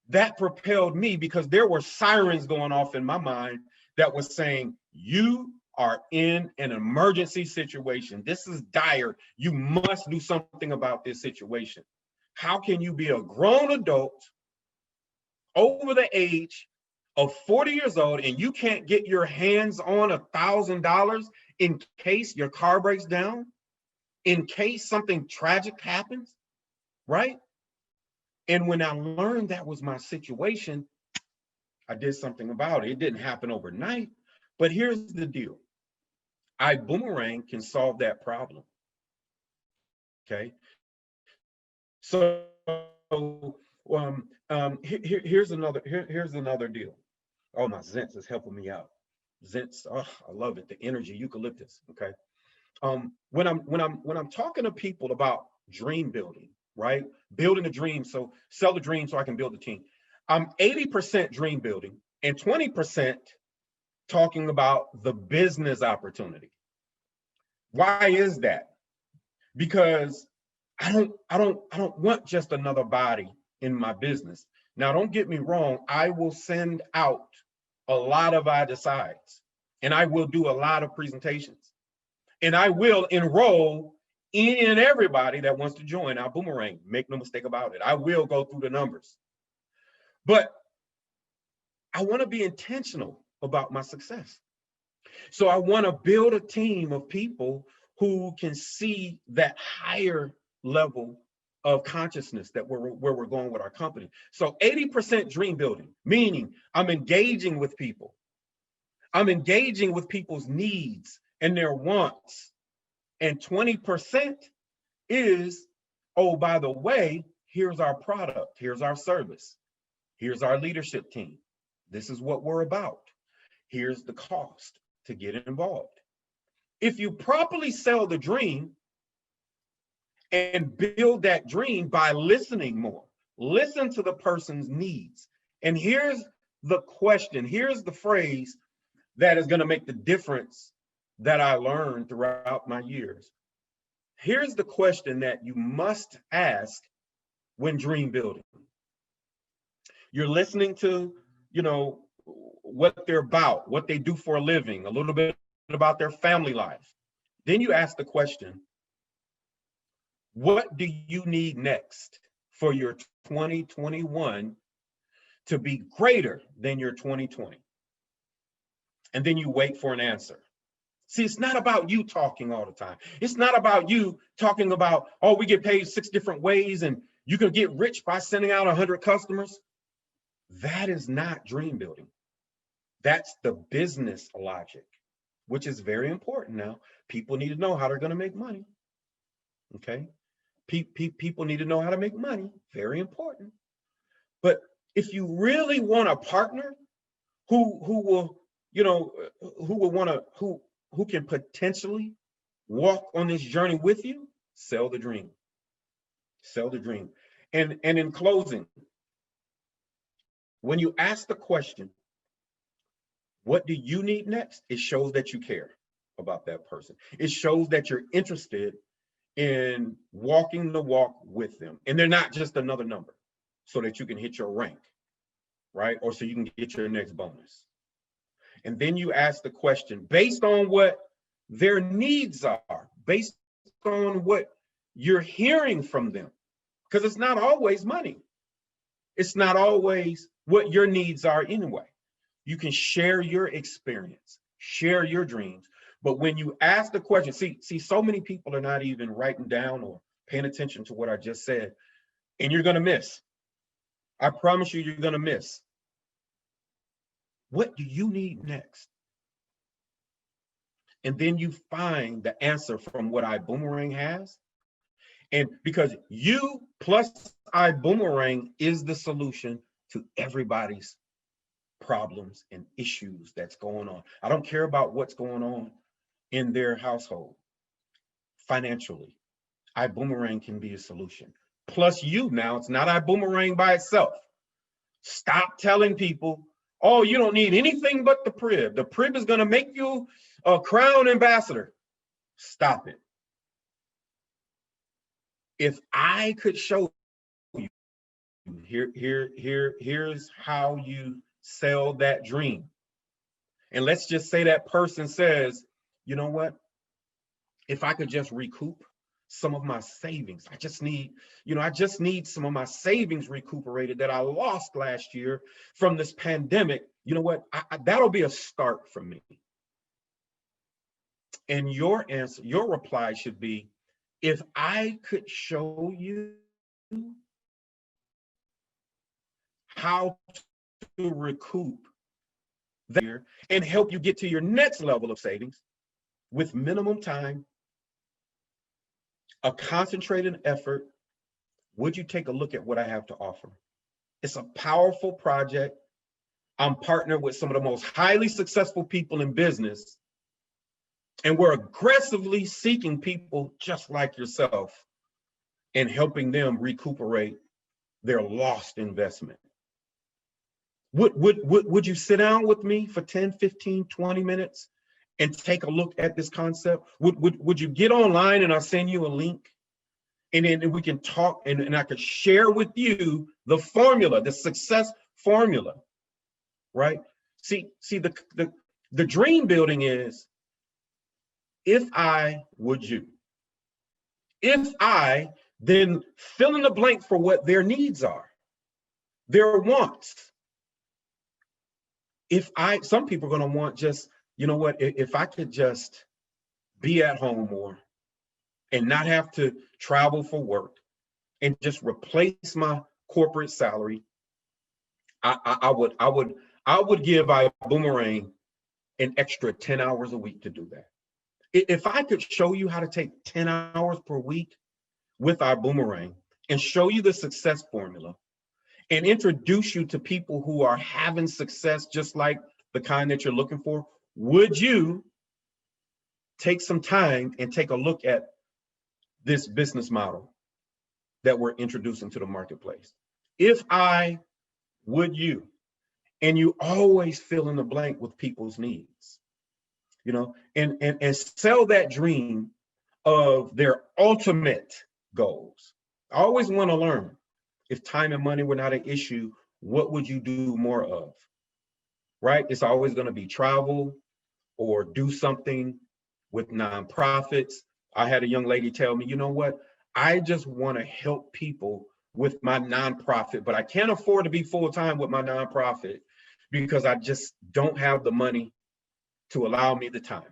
E: that propelled me, because there were sirens going off in my mind that was saying, you are in an emergency situation. This is dire. You must do something about this situation. How can you be a grown adult over the age of 40 years old and you can't get your hands on $1,000 in case your car breaks down, in case something tragic happens, right? And when I learned that was my situation, I did something about it. It didn't happen overnight, but here's the deal. Ibüümerang can solve that problem, okay? So here's another deal. Oh, my Zents is helping me out. Zents, oh, I love it. The energy, eucalyptus. Okay. When I'm talking to people about dream building, right? Building a dream, so sell the dream so I can build a team. I'm 80% dream building and 20% talking about the business opportunity. Why is that? Because I don't want just another body in my business. Now, don't get me wrong. I will send out a lot of I decides, and I will do a lot of presentations, and I will enroll any and everybody that wants to join Ibüümerang. Make no mistake about it. I will go through the numbers, but I want to be intentional about my success. So I want to build a team of people who can see that higher level of consciousness that where we're going with our company. So 80% dream building, meaning I'm engaging with people. I'm engaging with people's needs and their wants. And 20% is, oh, by the way, here's our product, here's our service, here's our leadership team. This is what we're about. Here's the cost to get involved. If you properly sell the dream and build that dream by listening more, listen to the person's needs. And here's the question, here's the phrase that is going to make the difference that I learned throughout my years. Here's the question that you must ask when dream building. You're listening to, you know, what they're about, what they do for a living, a little bit about their family life. Then you ask the question, what do you need next for your 2021 to be greater than your 2020? And then you wait for an answer. See, it's not about you talking all the time. It's not about you talking about, oh, we get paid 6 different ways and you can get rich by sending out 100 customers. That is not dream building. That's the business logic, which is very important now. People need to know how they're going to make money. Okay. People need to know how to make money. Very important. But if you really want a partner who will, you know, who can potentially walk on this journey with you, sell the dream. Sell the dream. And in closing, when you ask the question, what do you need next? It shows that you care about that person. It shows that you're interested in walking the walk with them. And they're not just another number so that you can hit your rank, right? Or so you can get your next bonus. And then you ask the question based on what their needs are, based on what you're hearing from them, because it's not always money. It's not always what your needs are anyway. You can share your experience, share your dreams. But when you ask the question, see, so many people are not even writing down or paying attention to what I just said, and you're going to miss. I promise you, you're going to miss. What do you need next? And then you find the answer from what Ibüümerang has. And because you plus Ibüümerang is the solution to everybody's problems and issues that's going on. I don't care about what's going on in their household financially. Ibüümerang can be a solution. Plus you now, it's not Ibüümerang by itself. Stop telling people, oh, you don't need anything but the PRIB. The PRIB is going to make you a crown ambassador. Stop it. If I could show you, here's how you sell that dream. And let's just say that person says, you know what? If I could just recoup some of my savings, I just need some of my savings recuperated that I lost last year from this pandemic. You know what? That'll be a start for me. And your answer, your reply should be, if I could show you how to recoup that year and help you get to your next level of savings with minimum time, a concentrated effort, would you take a look at what I have to offer? It's a powerful project. I'm partnered with some of the most highly successful people in business, and we're aggressively seeking people just like yourself and helping them recuperate their lost investment. Would you sit down with me for 10, 15, 20 minutes and take a look at this concept? Would you get online and I'll send you a link, and then we can talk and I could share with you the formula, the success formula, right? See, the dream building is, if I, would you? If I, then fill in the blank for what their needs are, their wants. If I, some people are going to want just, you know what, if I could just be at home more and not have to travel for work and just replace my corporate salary, I would give Ibüümerang an extra 10 hours a week to do that. If I could show you how to take 10 hours per week with Ibüümerang and show you the success formula and introduce you to people who are having success just like the kind that you're looking for, would you take some time and take a look at this business model that we're introducing to the marketplace? If I, would you? And you always fill in the blank with people's needs, you know, and sell that dream of their ultimate goals. I always want to learn, if time and money were not an issue, what would you do more of? Right? It's always going to be travel or do something with nonprofits. I had a young lady tell me, you know what? I just want to help people with my nonprofit, but I can't afford to be full-time with my nonprofit because I just don't have the money to allow me the time.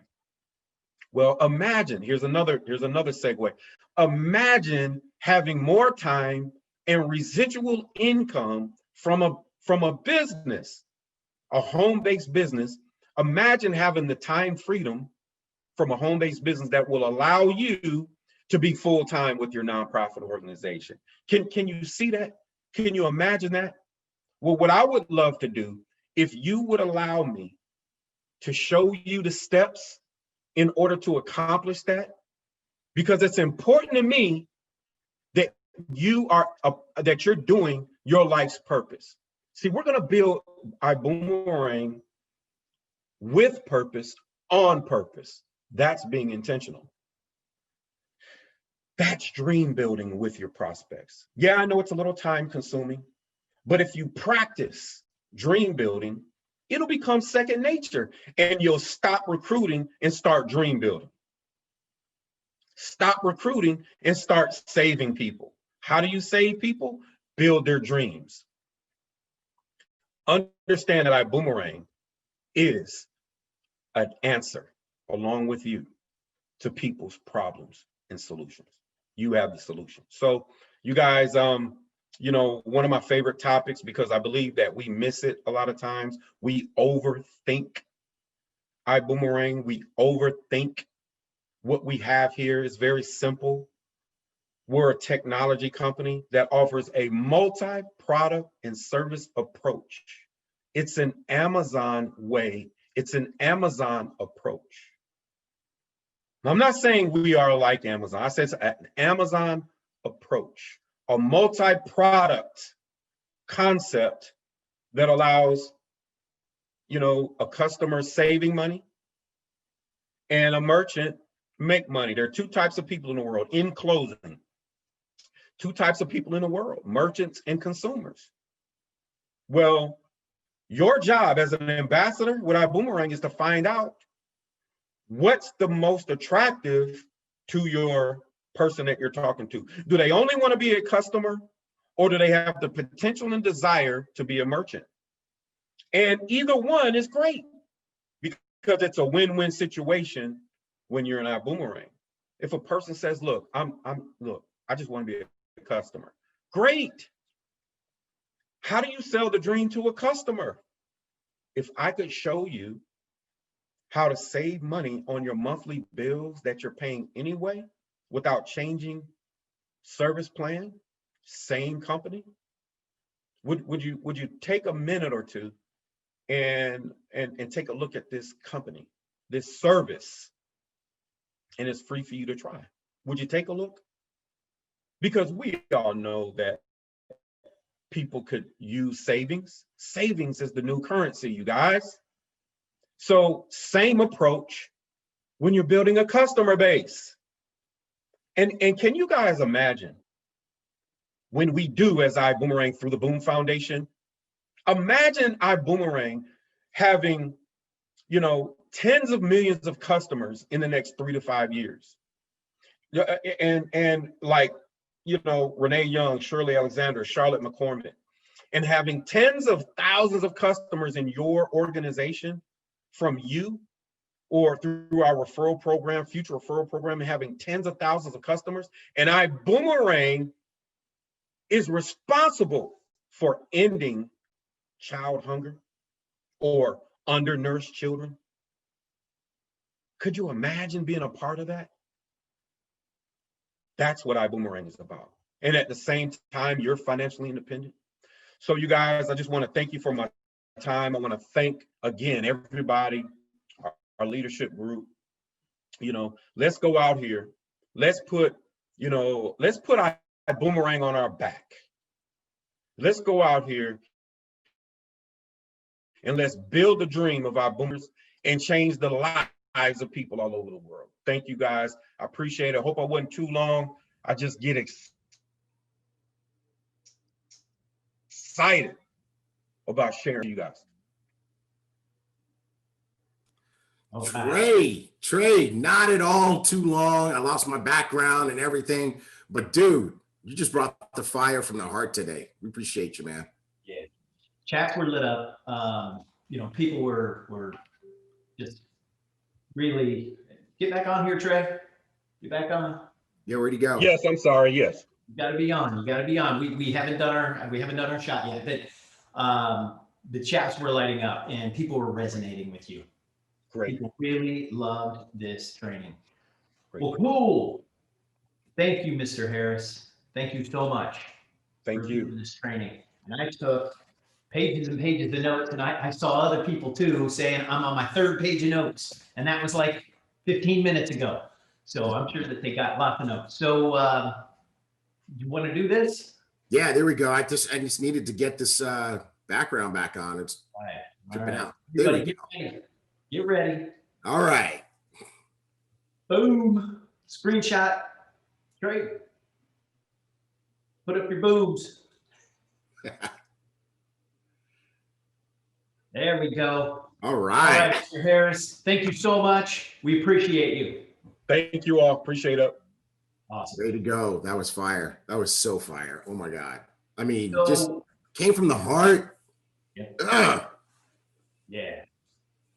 E: Well, imagine, here's another segue. Imagine having more time and residual income from a business, a home-based business. Imagine having the time freedom from a home-based business that will allow you to be full-time with your nonprofit organization. Can you see that? Can you imagine that? Well, what I would love to do, if you would allow me to show you the steps in order to accomplish that, because it's important to me that you're doing your life's purpose. See, we're going to build Ibüümerang with purpose, on purpose. That's being intentional. That's dream building with your prospects. Yeah, I know it's a little time consuming, but if you practice dream building, it'll become second nature, and you'll stop recruiting and start dream building. Stop recruiting and start saving people. How do you save people? Build their dreams. Understand that Ibüümerang is an answer, along with you, to people's problems and solutions. You have the solution. So you guys, you know, one of my favorite topics, because I believe that we miss it a lot of times, we overthink Ibüümerang. We overthink what we have here. Is very simple. We're a technology company that offers a multi-product and service approach. It's an Amazon way. It's an Amazon approach. Now, I'm not saying we are like Amazon. I said it's an Amazon approach, a multi-product concept that allows, you know, a customer saving money and a merchant make money. There are two types of people in the world. In closing, two types of people in the world, merchants and consumers. Well, your job as an ambassador with Ibüümerang is to find out what's the most attractive to your person that you're talking to. Do they only want to be a customer, or do they have the potential and desire to be a merchant? And either one is great, because it's a win-win situation when you're in Ibüümerang. If a person says, look, I just want to be a customer. Great. How do you sell the dream to a customer? If I could show you how to save money on your monthly bills that you're paying anyway without changing service plan, same company, would you take a minute or two and take a look at this company, this service, and it's free for you to try? Would you take a look? Because we all know that people could use savings. Savings is the new currency, you guys. So same approach when you're building a customer base. And can you guys imagine when we do as Ibüümerang through the BÜM Foundation? Imagine Ibüümerang having, you know, tens of millions of customers in the next 3 to 5 years. And like, you know, Renee Young, Shirley Alexander, Charlotte McCormick, and having tens of thousands of customers in your organization from you, or through our referral program, future referral program, and having tens of thousands of customers. And Ibüümerang is responsible for ending child hunger or undernourished children. Could you imagine being a part of that? That's what Ibüümerang is about. And at the same time, you're financially independent. So you guys, I just want to thank you for my time. I want to thank again everybody, our leadership group. You know, let's go out here. Let's put Ibüümerang on our back. Let's go out here and let's build the dream of our boomers and change the lives of people all over the world. Thank you guys. I appreciate it. I hope I wasn't too long. I just get excited about sharing with you guys.
C: Trey, not at all too long. I lost my background and everything, but dude, you just brought the fire from the heart today. We appreciate you, man.
D: Yeah, chats were lit up. You know, people were just really Get back on here, Trey. Get back on.
C: Yeah, where'd he go?
E: Yes, I'm sorry. Yes.
D: You gotta be on. You gotta be on. We haven't done our shot yet, but the chats were lighting up and people were resonating with you.
E: Great.
D: People really loved this training.
E: Great.
D: Well, cool. Thank you, Mr. Harris. Thank you so much.
E: Thank
D: for
E: you.
D: doing this training. And I took pages and pages of notes, and I saw other people too saying I'm on my 3rd page of notes, and that was like 15 minutes ago. So I'm sure that they got lots of notes. So you want to do this?
C: Yeah, there we go. I just needed to get this background back on. It's
D: All right.
C: tripping out. There
D: Everybody
C: we
D: get
C: go.
D: ready. Get ready.
C: All right.
D: Boom. Screenshot. Trey. Put up your boobs. There we go.
C: All
D: All
C: right.
D: right, Mr. Harris. Thank you so much. We appreciate you.
E: Thank you all. Appreciate it.
D: Awesome.
C: Way to go. That was fire. That was so fire. Oh my God. I mean,
D: So,
C: just came from the heart.
D: Yeah.
C: Ugh.
D: Yeah.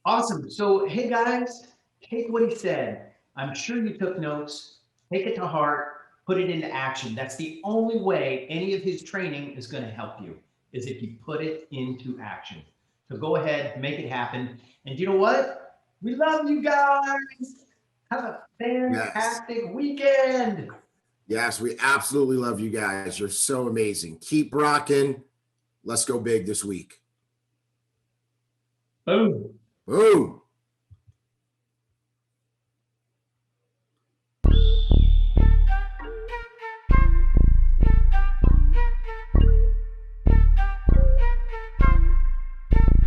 D: Awesome. So, hey guys, take what he said. I'm sure you took notes. Take it to heart. Put it into action. That's the only way any of his training is going to help you, is if you put it into action. So go ahead, make it happen. And you know what? We love you guys. Have a fantastic weekend.
C: Yes, we absolutely love you guys. You're so amazing. Keep rocking. Let's go big this week.
D: Boom.
C: Boom.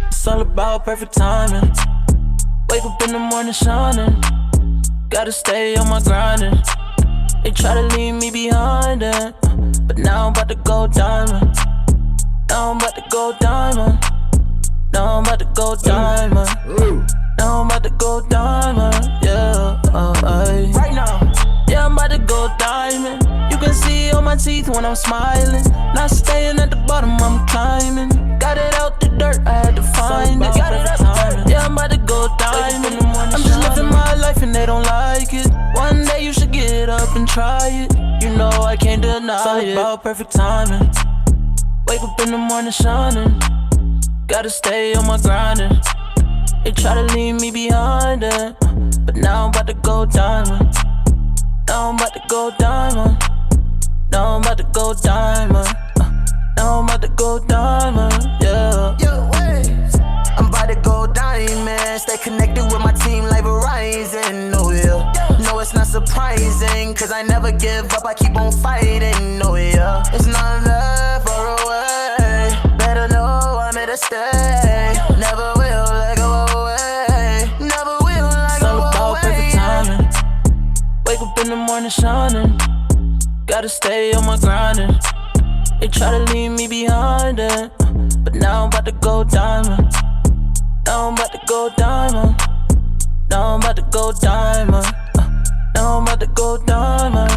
F: It's all about perfect timing. Wake up in the morning shining. Gotta stay on my grinding. They try to leave me behind it, but now I'm about to go diamond. Now I'm about to go diamond. Now I'm about to go diamond.
C: Ooh.
F: Now I'm about to go diamond. Yeah, right now. Yeah, I'm about to go diamond. You can see all my teeth when I'm smiling. Not staying at the bottom, I'm climbing. Got it out the dirt, I had to find it. Got it out the dirt. Yeah, I'm about to go diamond. I'm just living my life and they don't like it. One day you should get up and try it. You know I can't deny it. It's all about perfect timing. Wake up in the morning shining. Gotta stay on my grinding. They try to leave me behind it, but now I'm about to go diamond. Now I'm about to go diamond. Now I'm about to go diamond. Now I'm about to go diamond, yeah.
G: Yo, wait. I'm about to go diamond. Stay connected with my team like Verizon. Oh yeah. No, it's not surprising, cause I never give up, I keep on fighting. Oh yeah. It's not that far away. Better know I'm here to stay. Never will let go away. Never will let
F: It's all
G: go
F: about perfect
G: away.
F: timing. Wake up in the morning shining. Gotta stay on my grinding. They try to leave me behind it, but now I'm about to go diamond. Now I'm about to go diamond. Now I'm about to go diamond. Now I'm about to go diamond.